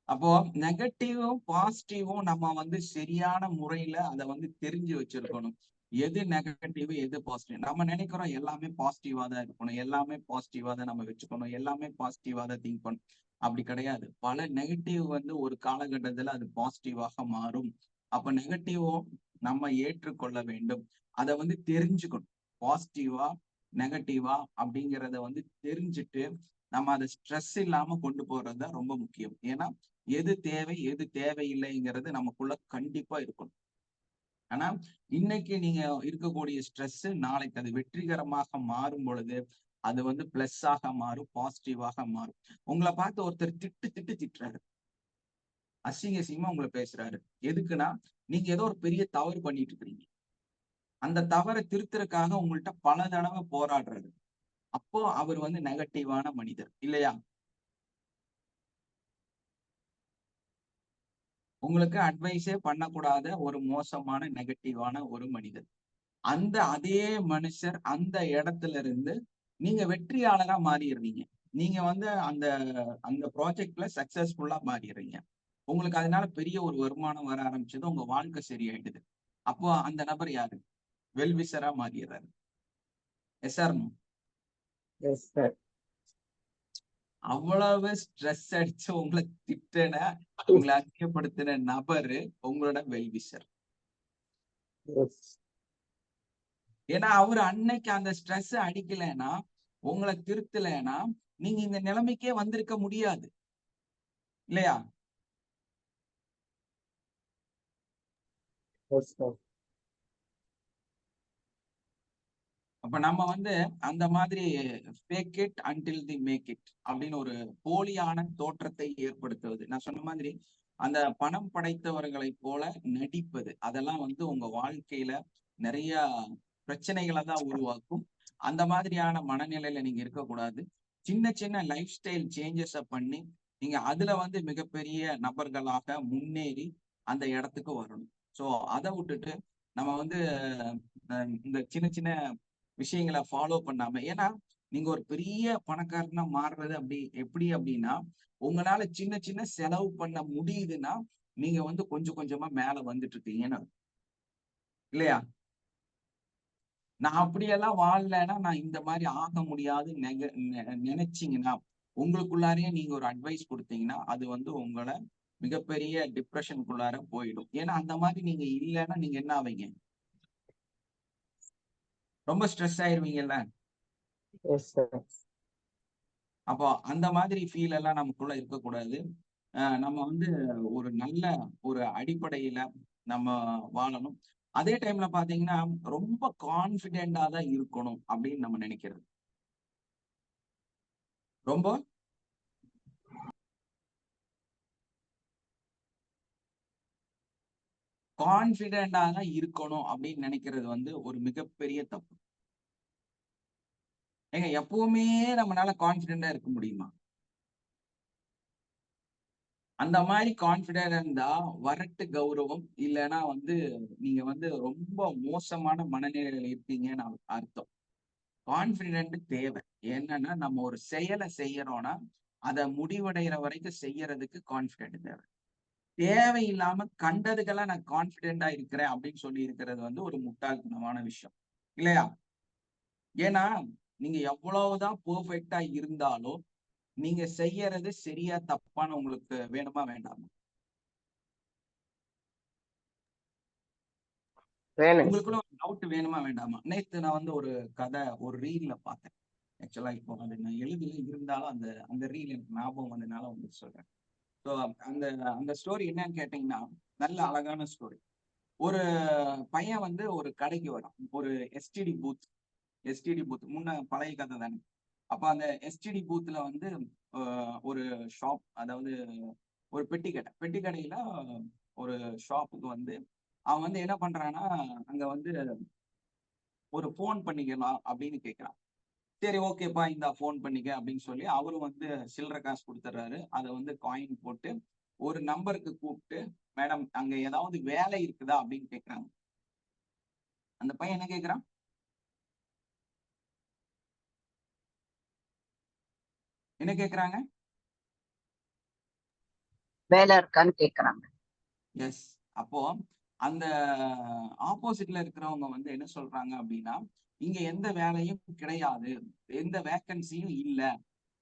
அப்போ நெகட்டிவும் பாசிட்டிவும் நம்ம வந்து சரியான முறையில அதை வந்து தெரிஞ்சு வச்சிருக்கணும். எது நெகட்டிவ், எது பாசிட்டிவ். நம்ம நினைக்கிறோம் எல்லாமே பாசிட்டிவா தான் இருக்கணும், எல்லாமே பாசிட்டிவா தான் நம்ம வச்சுக்கணும், எல்லாமே பாசிட்டிவா தான் திங்க் பண்ணணும். அப்படி கிடையாது. பல நெகட்டிவ் வந்து ஒரு காலகட்டத்துல அது பாசிட்டிவாக மாறும். அப்ப நெகட்டிவும் நம்ம ஏற்றுக்கொள்ள வேண்டும். அதை வந்து தெரிஞ்சுக்கணும். பாசிட்டிவா, நெகட்டிவா அப்படிங்கிறத வந்து தெரிஞ்சுட்டு நம்ம அதை ஸ்ட்ரெஸ் இல்லாம கொண்டு போறது தான் ரொம்ப முக்கியம். ஏன்னா எது தேவை, எது தேவையில்லைங்கிறது நமக்குள்ள கண்டிப்பா இருக்கணும். ஆனா இன்னைக்கு நீங்க இருக்கக்கூடிய ஸ்ட்ரெஸ் நாளைக்கு அது வெற்றிகரமாக மாறும் பொழுது அது வந்து பிளஸ் ஆக மாறும், பாசிட்டிவாக மாறும். உங்களை பார்த்து ஒருத்தர் திட்டுறாரு, அசிங்கமா உங்களை பேசுறாரு. எதுக்குன்னா நீங்க ஏதோ ஒரு பெரிய தவறு பண்ணிட்டு இருக்கிறீங்க. அந்த தவறை திருத்தறதுக்காக உங்கள்ட்ட பல தடவை போராடுறாரு. அப்போ அவர் வந்து நெகட்டிவான மனிதர், இல்லையா? உங்களுக்கு அட்வைஸே பண்ணக்கூடாத ஒரு மோசமான நெகட்டிவான ஒரு மனிதர். அதே மனுஷர் அந்த இடத்துல இருந்து நீங்க வெற்றியாளரா மாறிடுறீங்க. நீங்க வந்து அந்த அந்த ப்ராஜெக்ட்ல சக்சஸ்ஃபுல்லா மாறிடுறீங்க. உங்களுக்கு அதனால பெரிய ஒரு வருமானம் வர ஆரம்பிச்சது. உங்க வாழ்க்கை சரியாயிடுது. அப்போ அந்த நபர் யாரு? வெல்விஷரா மாறிடுறாரு. Yes or no? Yes, sir. அவ்வளவு ஸ்ட்ரெஸ் அடிச்சு உங்களை திட்டின, உங்களை அசிங்கப்படுத்தின நபரு உங்களோட வெல்விஷர். Yes. ஏன்னா அவரு அன்னைக்கு அந்த ஸ்ட்ரெஸ் அடிக்கலைன்னா, உங்களை திருத்தலைன்னா, நீங்க இந்த நிலைமைக்கே வந்திருக்க முடியாது, இல்லையா? Yes, sir. அப்ப நம்ம வந்து அந்த மாதிரி fake it until the make it அப்படின்னு ஒரு போலியான தோற்றத்தை ஏற்படுத்துவது. நான் சொன்ன மாதிரி அந்த பணம் படைத்தவர்களை போல நடிப்பது, அதெல்லாம் வந்து உங்க வாழ்க்கையில நிறைய பிரச்சனைகளை தான் உருவாக்கும். அந்த மாதிரியான மனநிலையில நீங்க இருக்கக்கூடாது. சின்ன சின்ன லைஃப் ஸ்டைல் சேஞ்சஸ பண்ணி நீங்க அதுல வந்து மிகப்பெரிய நபர்களாக முன்னேறி அந்த இடத்துக்கு வரணும். சோ அதை விட்டுட்டு நம்ம வந்து இந்த சின்ன சின்ன விஷயங்களை ஃபாலோ பண்ணாம, ஏன்னா நீங்க ஒரு பெரிய பணக்காரனா மாறுறது எப்படி அப்படின்னா, உங்களால சின்ன சின்ன செலவு பண்ண முடியுதுன்னா நீங்க வந்து கொஞ்சம் கொஞ்சமா மேல வந்துட்டு இருக்கீங்கன்னு அர்த்தம். இல்லையா? நான் அப்படியெல்லாம் வாழலைன்னா நான் இந்த மாதிரி ஆக முடியாதுன்னு நினைச்சீங்கன்னா, உங்களுக்குள்ளாரையே நீங்க ஒரு அட்வைஸ் கொடுத்தீங்கன்னா அது வந்து உங்களை மிகப்பெரிய டிப்ரெஷனுக்குள்ளார போயிடும். ஏன்னா அந்த மாதிரி நீங்க இல்லைன்னா நீங்க என்ன ஆவீங்க? ரொம்ப ஸ்ட்ரெஸ் ஆயிருவீங்கல்ல. Yes, sir. அப்போ அந்த மாதிரி ஃபீல் எல்லாம் நமக்குள்ள இருக்கக்கூடாது. நம்ம வந்து ஒரு நல்ல ஒரு அடிப்படையில நம்ம வாழணும். அதே டைம்ல பாத்தீங்கன்னா ரொம்ப கான்பிடென்டா தான் இருக்கணும் அப்படின்னு நம்ம நினைக்கிறது. ரொம்ப கான்பிடென்டா தான் இருக்கணும் அப்படின்னு நினைக்கிறது வந்து ஒரு மிகப்பெரிய தப்பு. ஏங்க எப்பவுமே நம்மளால கான்பிடென்டா இருக்க முடியுமா? அந்த மாதிரி கான்பிடென்டா இருந்தா வரட்டு கௌரவம், இல்லைன்னா வந்து நீங்க வந்து ரொம்ப மோசமான மனநிலையில இருக்கீங்கன்னு அர்த்தம். கான்பிடென்ட் தேவை. என்னன்னா நம்ம ஒரு செயலை செய்யறோம்னா அதை முடிவடைகிற வரைக்கும் செய்யறதுக்கு கான்பிடென்ட் தேவை. தேவையில்லாம கண்டதுக்கெல்லாம் நான் கான்பிடென்டா இருக்கிறேன் அப்படின்னு சொல்லி இருக்கிறது வந்து ஒரு முட்டாள்தனமான விஷயம் இல்லையா? ஏன்னா நீங்க எவ்வளவுதான் பெர்ஃபெக்ட்டா இருந்தாலும் நீங்க செய்யறது சரியா தப்பான்னு உங்களுக்கு வேணுமா வேண்டாமா? வேணும். உங்களுக்குள்ள ஒரு டவுட் வேணுமா வேண்டாமா? நேத்து நான் வந்து ஒரு கதை ஒரு ரீல்ல பார்த்தேன். ஆக்சுவலா இப்போ அது நான் எழுதல, இருந்தாலும் அந்த அந்த ரீல் எனக்கு ஞாபகம் வந்ததுனால உங்களுக்கு சொல்றேன். ஸோ அந்த அந்த ஸ்டோரி என்னன்னு கேட்டீங்கன்னா, நல்ல அழகான ஸ்டோரி. ஒரு பையன் வந்து ஒரு கடைக்கு வரான். ஒரு எஸ்டிடி பூத் முன்ன பழைய கதை தானே. அப்ப அந்த எஸ்டிடி பூத்ல வந்து ஒரு ஷாப், அதாவது ஒரு பெட்டி கடையில ஒரு ஷாப்புக்கு வந்து அவன் வந்து என்ன பண்றான்னா, அங்க வந்து ஒரு போன் பண்ணிக்கலாம் அப்படின்னு கேட்கிறான். சரி ஓகேப்பா இந்த போன் பண்ணிக்க அப்படின்னு சொல்லி அவரும் வந்து சில்லறை காசு கொடுத்துட்றாரு. அதை வந்து காயின் போட்டு ஒரு நம்பருக்கு கூப்பிட்டு, மேடம் அங்க ஏதாவது வேலை இருக்குதா அப்படின்னு கேட்கிறாங்க. அந்த பையன் என்ன கேட்கிறான்? என்ன கேட்கிறாங்க? வேலை இருக்கான்னு கேக்குறாங்க. எஸ். அப்போ அந்த ஆப்போசிட்ல இருக்கிறவங்க வந்து என்ன சொல்றாங்க அப்படின்னா, இங்க எந்த வேலையும் கிடையாது, எந்த வேக்கன்சியும் இல்ல,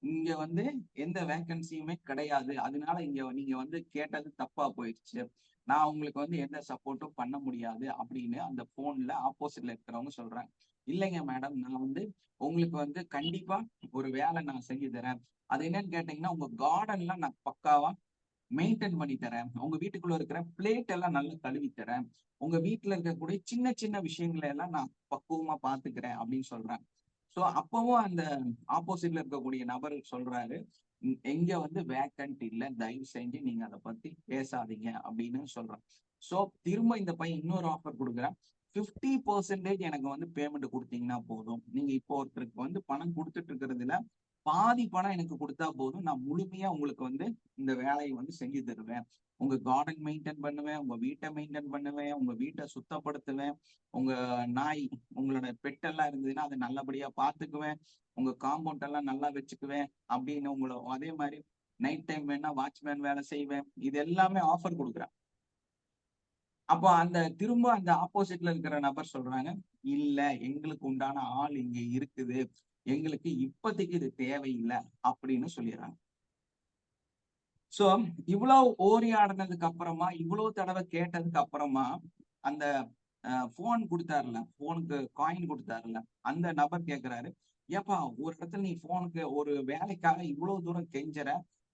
இங்க வந்து எந்த வேக்கன்சியுமே கிடையாது, அதனால இங்க நீங்க வந்து கேட்டது தப்பா போயிடுச்சு, நான் உங்களுக்கு வந்து எந்த சப்போர்ட்டும் பண்ண முடியாது அப்படின்னு அந்த போன்ல ஆப்போசிட்ல இருக்கிறவங்க சொல்றாங்க. இல்லைங்க மேடம், நான் வந்து உங்களுக்கு வந்து கண்டிப்பா ஒரு வேலை நான் செஞ்சு தரேன். அது என்னன்னு கேட்டீங்கன்னா, உங்க கார்டன்ல நான் பக்காவா மெயின்டைன் பண்ணி தரேன், உங்க வீட்டுக்குள்ள இருக்கிற பிளேட் எல்லாம் நல்லா கழுவி தரேன், உங்க வீட்டுல இருக்கக்கூடிய சின்ன சின்ன விஷயங்களை எல்லாம் நான் பக்குவமா பாத்துக்கிறேன் அப்படின்னு சொல்றேன். சோ அப்பவும் அந்த ஆப்போசிட்ல இருக்கக்கூடிய நபர் சொல்றாரு, எங்க வந்து வேக்கன்ட் இல்ல, தயவு செஞ்சு நீங்க அதை பத்தி பேசாதீங்க அப்படின்னு சொல்றான். சோ திரும்ப இந்த பையன் இன்னொரு ஆஃபர் கொடுக்குறான். 50% எனக்கு வந்து பேமெண்ட் கொடுத்தீங்கன்னா போதும், நீங்க இப்போ ஒருத்தருக்கு வந்து பணம் கொடுத்துட்டு இருக்கிறதுல பாதி பணம் எனக்கு கொடுத்தா போதும், நான் முழுமையா உங்களுக்கு வந்து இந்த வேலையை வந்து செஞ்சு தருவேன். உங்க கார்டன் மெயின்டைன் பண்ணுவேன், உங்க வீட்டை மெயின்டைன் பண்ணுவேன், உங்க வீட்டை சுத்தப்படுத்துவேன், உங்க நாய், உங்களோட பெட்டெல்லாம் இருந்ததுன்னா அதை நல்லபடியா பாத்துக்குவேன், உங்க காம்பவுண்ட் எல்லாம் நல்லா வச்சுக்குவேன் அப்படின்னு உங்களை, அதே மாதிரி நைட் டைம் வேணா வாட்ச்மேன் வேலை செய்வேன், இது எல்லாமே ஆஃபர் கொடுக்குறேன். அப்போ அந்த திரும்ப அந்த ஆப்போசிட்ல இருக்கிற நபர் சொல்றாங்க, இல்ல எங்களுக்கு உண்டான ஆள் இங்க இருக்குது, எங்களுக்கு இப்போதைக்கு இது தேவையில்லை அப்படின்னு சொல்லிடுறாங்க. சோ இவ்வளவு ஓரியாடினதுக்கு அப்புறமா, இவ்வளவு தடவை கேட்டதுக்கு அப்புறமா அந்த போன் கொடுத்தாருல, போனுக்கு காயின் கொடுத்தாருல, அந்த நபர் கேட்கிறாரு, ஏப்பா ஒரு இடத்துல நீ போனுக்கு ஒரு வேலைக்காக இவ்வளவு தூரம் கெஞ்சற,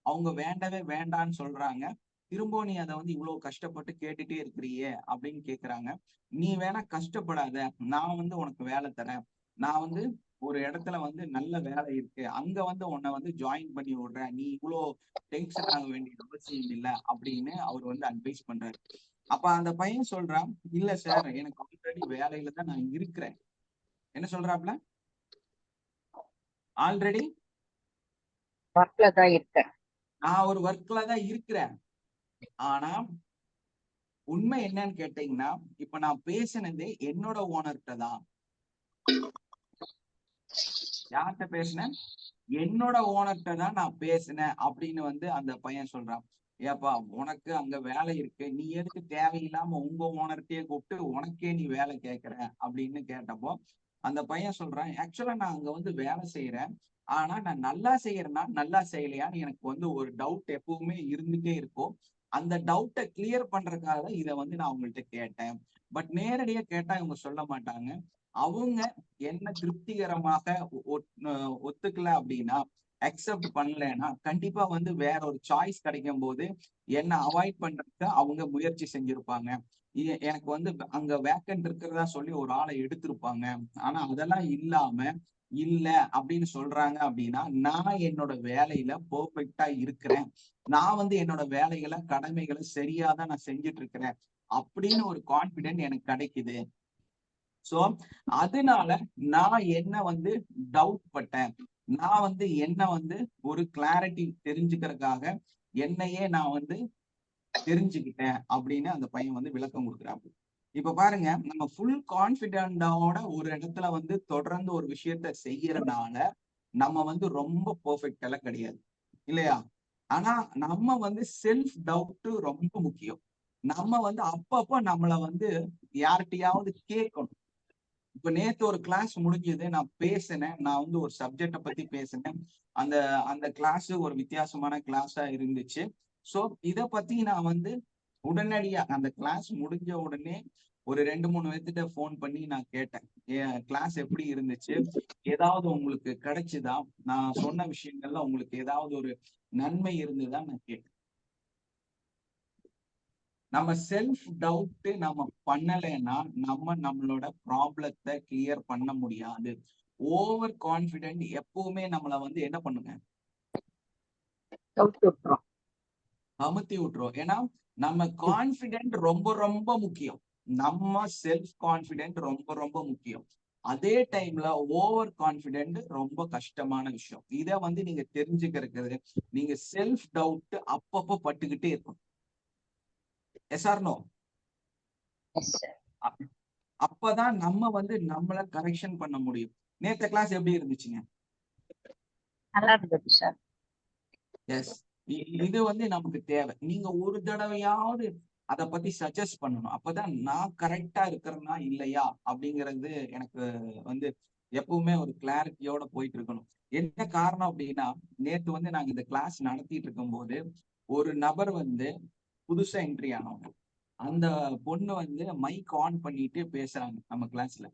அவங்க வேண்டவே வேண்டான்னு சொல்றாங்க, திரும்ப நீ அதை வந்து இவ்வளவு கஷ்டப்பட்டு கேட்டுட்டே இருக்கிறியே அப்படின்னு கேக்குறாங்க. நீ வேணா கஷ்டப்படாத, நான் வந்து உனக்கு வேலை தரேன், நான் வந்து ஒரு இடத்துல வந்து நல்ல வேலை இருக்கு, அங்க வந்து உன்னை வந்து ஜாயின் பண்ணி விடுறேன், நீ இவ்வளோ டென்ஷன் ஆக வேண்டிய அவசியம் இல்லை அப்படின்னு அவர் வந்து அட்வைஸ் பண்றாரு. அப்ப அந்த பையன் சொல்றான், இல்ல சார் எனக்கு ஆல்ரெடி வேலையில தான் நான் இருக்கிறேன். என்ன சொல்றாப்ல? ஆல்ரெடி ஒர்க்ல தான் இருக்கேன். நான் ஒரு ஒர்க்ல தான் இருக்கிறேன். ஆனா உண்மை என்னன்னு கேட்டீங்கன்னா, இப்ப நான் பேசினதே என்னோட ஓனர்கிட்ட தான். யார்கிட்ட பேசினேன்? என்னோட ஓனர்கிட்ட தான் நான் பேசினேன் அப்படின்னு வந்து அந்த பையன் சொல்றான். ஏப்பா உனக்கு அங்க வேலை இருக்கு, நீ எதுக்கு தேவையில்லாம உங்க ஓனர்கிட்டயே கூப்பிட்டு உனக்கே நீ வேலை கேட்கிற அப்படின்னு கேட்டப்போ அந்த பையன் சொல்றான், ஆக்சுவலா நான் அங்க வந்து வேலை செய்யறேன், ஆனா நான் நல்லா செய்யறேன்னா நல்லா செய்யலையான்னு எனக்கு வந்து ஒரு டவுட் எப்பவுமே இருந்துட்டே இருக்கும். அந்த டவுட்டை கிளியர் பண்றதுக்காக இதை வந்து நான் உங்கள்கிட்ட கேட்டேன். பட் நேரடியா கேட்டா இவங்க சொல்ல மாட்டாங்க. அவங்க என்ன திருப்திகரமாக ஒத்துக்கல அப்படின்னா, அக்செப்ட் பண்ணலைன்னா கண்டிப்பா வந்து வேற ஒரு சாய்ஸ் கிடைக்கும் போது என்ன அவாய்ட் பண்றதுக்கு அவங்க முயற்சி செஞ்சிருப்பாங்க. எனக்கு வந்து அங்க வேக்கன்ட் இருக்கிறதா சொல்லி ஒரு ஆளை எடுத்திருப்பாங்க. ஆனா அதெல்லாம் இல்லாம இல்ல அப்படின்னு சொல்றாங்க அப்படின்னா, நான் என்னோட வேலையில பெர்ஃபெக்ட்டா இருக்கிறேன், நான் வந்து என்னோட வேலைகளை கடமைகளை சரியாதான் நான் செஞ்சுட்டு இருக்கிறேன் அப்படின்னு ஒரு கான்பிடென்ட் எனக்கு கிடைக்குது. சோ அதனால நான் என்ன வந்து டவுட் பட்டேன், நான் வந்து என்ன வந்து ஒரு கிளாரிட்டி தெரிஞ்சுக்கிறதுக்காக என்னையே நான் வந்து தெரிஞ்சுக்கிட்டேன் அப்படின்னு அந்த பையன் வந்து விளக்கம் கொடுக்குறாங்க. இப்ப பாருங்க, நம்ம ஃபுல் கான்பிடென்டோட ஒரு இடத்துல வந்து தொடர்ந்து ஒரு விஷயத்த செய்யறனால நம்ம வந்து ரொம்ப பெர்ஃபெக்ட் எல்லாம் கிடையாது, இல்லையா? ஆனா நம்ம வந்து செல்ஃப் டவுட் ரொம்ப முக்கியம். நம்ம வந்து அப்பப்ப நம்மள வந்து யார்கிட்டயாவது கேட்கணும். இப்ப நேத்து ஒரு கிளாஸ் முடிஞ்சது, நான் பேசினேன், நான் வந்து ஒரு சப்ஜெக்ட பத்தி பேசினேன். அந்த அந்த கிளாஸ் ஒரு வித்தியாசமான கிளாஸா இருந்துச்சு. சோ இத பத்தி நான் வந்து உடனடியா அந்த கிளாஸ் முடிஞ்ச உடனே ஒரு 2, 3 பேர்த்திட்ட ஃபோன் பண்ணி நான் கேட்டேன். கிளாஸ் எப்படி இருந்துச்சு? ஏதாவது உங்களுக்கு கிடைச்சுதா? நான் சொன்ன விஷயங்கள்ல உங்களுக்கு ஏதாவது ஒரு நன்மை இருந்ததா நான் கேட்டேன். நம்ம செல்ஃப் டவுட் நம்ம பண்ணலைன்னா நம்மளோட ப்ராப்ளத்தை கிளியர் பண்ண முடியாது. ஓவர் கான்பிடென்ட் எப்பவுமே நம்மள வந்து என்ன பண்ணுங்க, கவுத்து விட்டுரும். அமுத்தி விட்டுரும். ஏன்னா நம்ம கான்பிடென்ட் ரொம்ப ரொம்ப முக்கியம். நம்ம செல்ஃப் கான்பிடென்ட் ரொம்ப ரொம்ப முக்கியம். அதே டைம்ல ஓவர் கான்பிடென்ட் ரொம்ப கஷ்டமான விஷயம். இத வந்து நீங்க தெரிஞ்சுக்கிறது, நீங்க செல்ஃப் டவுட் அப்பப்ப பட்டுக்கிட்டே இருக்கணும். Yes or no? Yes sir. அப்பதான் நம்ம வந்து நம்மள கரெக்ஷன் பண்ண முடியும். நேத்த கிளாஸ் எப்படி இருந்துச்சுங்க? நல்லா இருந்தது சார். எஸ். இது வந்து நமக்கு தேவை. நீங்க ஒரு தடவையாவது அத பத்தி சஜஸ்ட் பண்ணணும். அப்பதான் நான் கரெக்டா இருக்கிறேனா இல்லையா அப்படிங்கிறது எனக்கு வந்து எப்பவுமே ஒரு கிளாரிட்டியோட போயிட்டு இருக்கணும். என்ன காரணம் அப்படின்னா, நேத்து வந்து நாங்க இந்த கிளாஸ் நடத்திட்டு இருக்கும்போது ஒரு நபர் வந்து புதுசா என்ட்ரி ஆனவங்க. அந்த பொண்ணு வந்து மைக் ஆன் பண்ணிட்டு பேசுறாங்க நம்ம கிளாஸ்ல.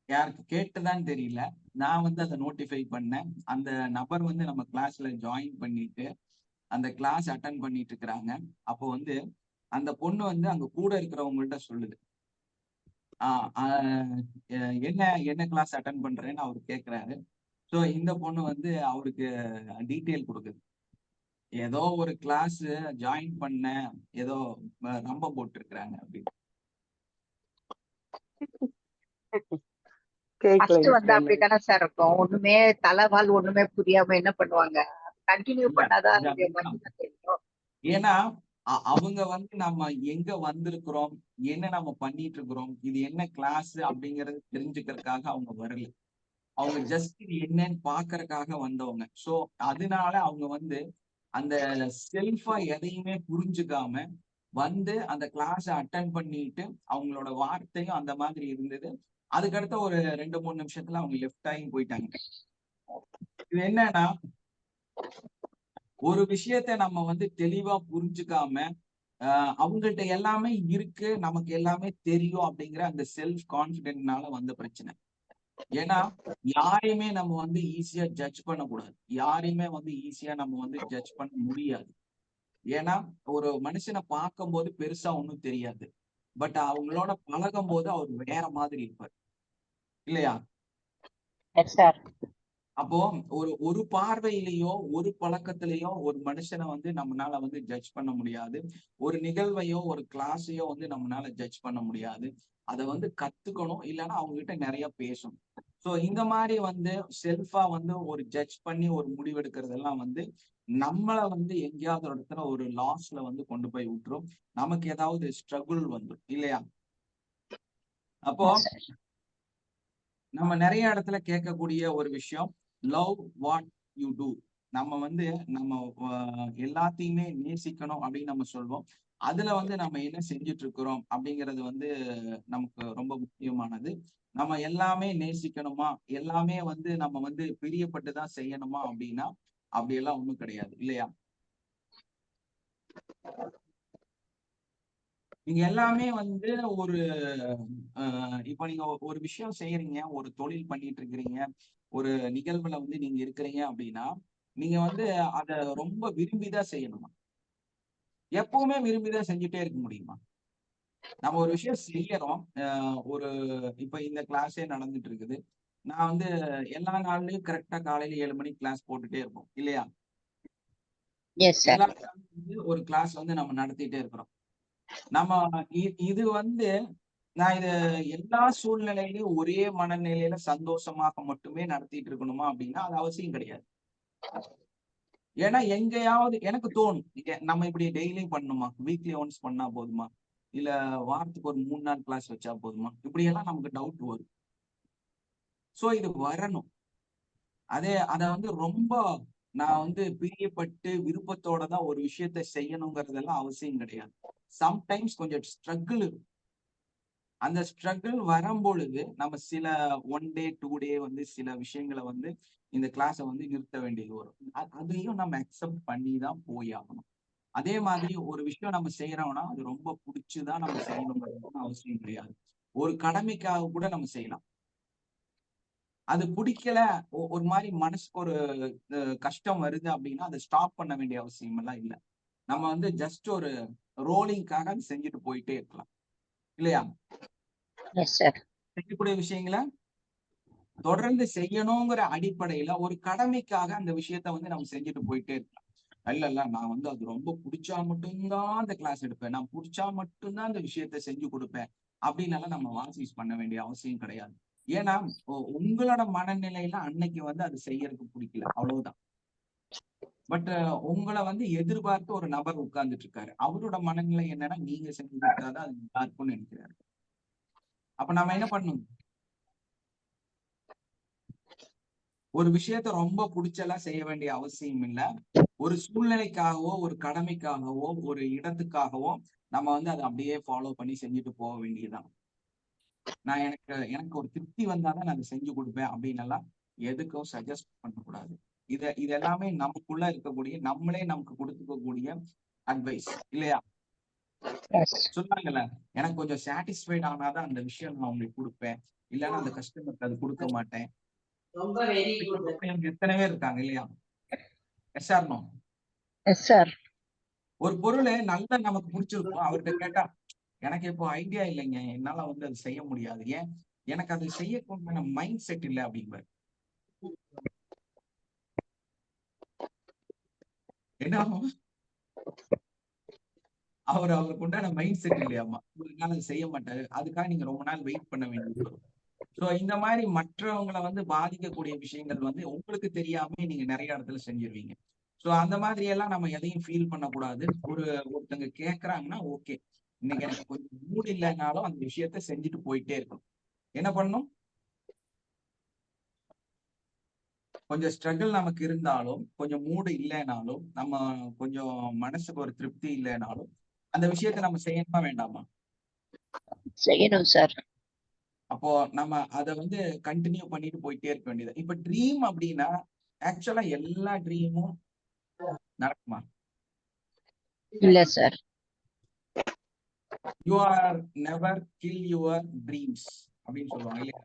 யாருக்கு கேட்டுதான்னு தெரியல. நான் வந்து அதை நோட்டிஃபை பண்ணேன். அந்த நபர் வந்து நம்ம கிளாஸ்ல ஜாயின் பண்ணிட்டு அந்த கிளாஸ் அட்டன் பண்ணிட்டு இருக்கிறாங்க. அப்போ வந்து அந்த பொண்ணு வந்து அங்க கூட இருக்கிறவங்கள்ட்ட சொல்லுது. என்ன என்ன கிளாஸ் அட்டன் பண்றேன்னு அவரு கேட்கிறாரு. சோ இந்த பொண்ணு வந்து அவருக்கு டீட்டெயில் கொடுக்குது. ஏதோ ஒரு கிளாஸ் ஜாயின் பண்ண, ஏதோ நம்ப போட்டு இருக்கிறாங்க அப்படின்னு. ஃபர்ஸ்ட் வந்து கேக்கல. அப்படித்தானே சார் இருக்கும். ஒண்ணுமே தலைவால் ஒண்ணுமே புரியாம என்ன பண்ணுவாங்க, கண்டினியூ இல்ல பண்ணாதான் அது அதனுடைய அப்படிதான். மகிமை தெரியும். ஏன்னா அவங்க வந்து நம்ம எங்க வந்திருக்கிறோம், என்ன நம்ம பண்ணிட்டு இருக்கிறோம், இது என்ன கிளாஸ் அப்படிங்கறது தெரிஞ்சுக்கிறதுக்காக அவங்க வரல. அவங்க ஜஸ்ட் இது என்னன்னு பாக்குறதுக்காக வந்தவங்க. சோ அதனால அவங்க வந்து அந்த செல்ஃபா எதையுமே புரிஞ்சுக்காம வந்து அந்த கிளாஸ் அட்டன் பண்ணிட்டு அவங்களோட வார்த்தையும் அந்த மாதிரி இருந்தது. அதுக்கடுத்த ஒரு 2, 3 நிமிஷத்துல அவங்க லெஃப்ட் ஆகி போயிட்டாங்க. இது என்னன்னா, ஒரு விஷயத்த நம்ம வந்து தெளிவா புரிஞ்சுக்காம அவங்கள்ட்ட எல்லாமே இருக்கு, நமக்கு எல்லாமே தெரியும் அப்படிங்கிற அந்த செல்ஃப் கான்பிடென்ட்னால வந்த பிரச்சனை. ஏன்னா யாரையுமே நம்ம வந்து ஈஸியா ஜட்ஜ் பண்ணக்கூடாது. யாரையுமே வந்து ஈஸியா நம்ம வந்து ஜட்ஜ் பண்ண முடியாது. ஏன்னா ஒரு மனுஷனை பார்க்கும்போது பெருசா ஒண்ணும் தெரியாது. பட் அவங்களோட பழகும் போது அவர் வேற மாதிரி இருப்பார், இல்லையா? Yes sir. அப்போ ஒரு ஒரு பார்வையிலேயோ ஒரு பழக்கத்திலேயோ ஒரு மனுஷனை வந்து நம்மளால வந்து ஜட்ஜ் பண்ண முடியாது. ஒரு நிகழ்வையோ ஒரு கிளாஸையோ வந்து நம்மளால ஜட்ஜ் பண்ண முடியாது. அதை வந்து கத்துக்கணும், இல்லைன்னா அவங்க கிட்ட நிறைய பேசணும். சோ இந்த மாதிரி வந்து செல்ஃபா வந்து ஒரு ஜட்ஜ் பண்ணி ஒரு முடிவெடுக்கிறதெல்லாம் வந்து நம்மள வந்து எங்கேயாவது ஒரு இடத்துல ஒரு லாஸ்ல வந்து கொண்டு போய் விட்டுரும். நமக்கு ஏதாவது ஸ்ட்ரகுள் வந்துடும், இல்லையா? அப்போ எஸ் சார். நம்ம நிறைய இடத்துல கேட்கக்கூடிய ஒரு விஷயம், லவ் வாட் யூ டூ. நம்ம வந்து நம்ம எல்லாத்தையுமே நேசிக்கணும் அப்படின்னு நம்ம சொல்வோம். அதுல வந்து நம்ம என்ன செஞ்சுட்டு இருக்கிறோம் அப்படிங்கிறது வந்து நமக்கு ரொம்ப முக்கியமானது. நம்ம எல்லாமே நேசிக்கணுமா, எல்லாமே வந்து நம்ம வந்து பிரியப்பட்டுதான் செய்யணுமா அப்படின்னா அப்படியெல்லாம் ஒண்ணும் கிடையாது, இல்லையா? நீங்க எல்லாமே வந்து ஒரு இப்ப நீங்க ஒரு விஷயம் செய்யறீங்க, ஒரு தொழில் பண்ணிட்டு இருக்கிறீங்க, ஒரு நிகழ்வுல வந்து நீங்க இருக்கிறீங்க அப்படின்னா, நீங்க வந்து அத ரொம்ப விரும்பிதான் செய்யணுமா? எப்பவுமே விரும்பிதான் செஞ்சுட்டே இருக்க முடியுமா? நம்ம ஒரு விஷயம் செய்யறோம். ஒரு இப்ப இந்த கிளாஸே நடந்துட்டு இருக்குது. நான் வந்து எல்லா நாள்லயும் கரெக்டா காலையில 7 மணிக்கு கிளாஸ் போட்டுட்டே இருப்போம், இல்லையா? Yes sir. எல்லா ஒரு கிளாஸ் வந்து நம்ம நடத்திட்டே இருக்கிறோம். நம்ம இது வந்து நான் இது எல்லா சூழ்நிலையிலும் ஒரே மனநிலையில சந்தோஷமாக மட்டுமே நடத்திட்டு இருக்கணுமா அப்படின்னா அது அவசியம் கிடையாது. ஏன்னா எங்கேயாவது எனக்கு தோணும் நம்ம இப்படி டெய்லியும் பண்ணணுமா, வீக்லி ஒன்ஸ் பண்ணா போதுமா, இல்ல வாரத்துக்கு ஒரு 3 நாள் கிளாஸ் வச்சா போதுமா, இப்படி எல்லாம் நமக்கு டவுட் வரும். சோ இது வரணும். அத வந்து ரொம்ப நான் வந்து பிரியப்பட்டு விருப்பத்தோட தான் ஒரு விஷயத்த செய்யணுங்கிறதெல்லாம் அவசியம் கிடையாது. சம்டைம்ஸ் கொஞ்சம் ஸ்ட்ரகிள் இருக்கும். அந்த ஸ்ட்ரகிள் வரும்பொழுது நம்ம சில 1 டே 2 டே வந்து சில விஷயங்களை வந்து இந்த கிளாஸை வந்து நிறுத்த வேண்டியது வரும். அதையும் நம்ம அக்செப்ட் பண்ணி தான் போய் ஆகணும். அதே மாதிரி ஒரு விஷயம் நம்ம செய்யறோம்னா அது ரொம்ப பிடிச்சுதான் நம்ம செய்யணுங்கிறது அவசியம் கிடையாது. ஒரு கடமைக்காக கூட நம்ம செய்யலாம். அது பிடிக்கல, ஒரு மாதிரி மனசுக்கு ஒரு கஷ்டம் வருது அப்படின்னா அதை ஸ்டாப் பண்ண வேண்டிய அவசியம் எல்லாம் இல்லை. நம்ம வந்து ஜஸ்ட் ஒரு ரோலிங்காக அது செஞ்சுட்டு போயிட்டே இருக்கலாம் இல்லையா? Yes sir. செய்யக்கூடிய விஷயங்களை தொடர்ந்து செய்யணுங்கிற அடிப்படையில ஒரு கடமைக்காக அந்த விஷயத்த வந்து நம்ம செஞ்சுட்டு போயிட்டே இருக்கலாம். இல்ல நான் வந்து அது ரொம்ப பிடிச்சா மட்டும்தான் அந்த கிளாஸ் எடுப்பேன், நான் பிடிச்சா மட்டும்தான் அந்த விஷயத்த செஞ்சு கொடுப்பேன் அப்படின்னு நம்ம வாசிஸ் பண்ண வேண்டிய அவசியம் கிடையாது. ஏன்னா உங்களோட மனநிலையில அன்னைக்கு வந்து அது செய்யறதுக்கு பிடிக்கல, அவ்வளவுதான். பட் உங்களை வந்து எதிர்பார்த்து ஒரு நபர் உட்கார்ந்துட்டு இருக்காரு, அவரோட மனநிலை என்னன்னா நீங்க செஞ்சு கொடுத்தாதான் அது நல்லா இருக்கும்னு நினைக்கிறாரு. அப்ப நம்ம என்ன பண்ணணும்? ஒரு விஷயத்த ரொம்ப பிடிச்செல்லாம் செய்ய வேண்டிய அவசியம் இல்ல. ஒரு சூழ்நிலைக்காகவோ ஒரு கடமைக்காகவோ ஒரு இடத்துக்காகவோ நம்ம வந்து அதை அப்படியே ஃபாலோ பண்ணி செஞ்சுட்டு போக வேண்டியதுதான். நான் எனக்கு ஒரு திருப்தி வந்தாதான் நான் அதை செஞ்சு கொடுப்பேன் அப்படின்னு எல்லாம் எதுக்கும் சஜஸ்ட் பண்ணக்கூடாது. இது எல்லாமே நமக்குள்ள இருக்கக்கூடிய நம்மளே நமக்கு கொடுத்துக்கக்கூடிய அட்வைஸ் இல்லையா? சொன்னாங்கல்ல, எனக்கு கொஞ்சம் சாட்டிஸ்ஃபைட் ஆனாதான் அந்த விஷயம் நான் உங்களுக்கு கொடுப்பேன், இல்லைன்னா அந்த கஸ்டமருக்கு அது கொடுக்க மாட்டேன். எத்தனை பேர் இருக்காங்க இல்லையா? Yes or no? Yes sir. ஒரு பொருள் நல்லா நமக்கு பிடிச்சிருக்கும், அவர்கிட்ட கேட்டா எனக்கு இப்போ ஐடியா இல்லைங்க, என்னால வந்து அது செய்ய முடியாது, ஏன் எனக்கு அது செய்யக்கூடிய மைண்ட் செட் இல்லை அப்படிம்பாரு. என்ன அவருக்கு உண்டான மைண்ட் செட் இல்லையாமா, அதனால அதை செய்ய மாட்டாரு. அதுக்காக நீங்க ரொம்ப நாள் வெயிட் பண்ண வேண்டியது வரும். சோ இந்த மாதிரி மற்றவங்களை வந்து பாதிக்கக்கூடிய விஷயங்கள் வந்து உங்களுக்கு தெரியாம நீங்க நிறைய இடத்துல செஞ்சிருவீங்க. சோ அந்த மாதிரி எல்லாம் நம்ம எதையும் ஃபீல் பண்ணக்கூடாது. ஒருத்தங்க கேக்குறாங்கன்னா ஓகே, இன்னைக்கு எனக்கு கொஞ்சம் மூட் இல்லைனாலும் அந்த விஷயத்த செஞ்சுட்டு போயிட்டே இருக்கணும். என்ன பண்ணணும்? கொஞ்சம் ஸ்ட்ரகிள் நமக்கு இருந்தாலும், கொஞ்சம் மூடு இல்லைனாலும், நம்ம கொஞ்சம் மனசுக்கு ஒரு திருப்தி இல்லைனாலும் அந்த விஷயத்த நம்ம செய்யணுமா வேண்டாமா? செய்யணும் சார். அப்போ நம்ம அதை வந்து கண்டினியூ பண்ணிட்டு போயிட்டே இருக்க வேண்டியது. இப்ப ட்ரீம் அப்படின்னா ஆக்சுவலா எல்லா ட்ரீமும் நடக்குமா? இல்ல sir. You are never kill your dreams அப்படின்னு சொல்லுவாங்க இல்லையா?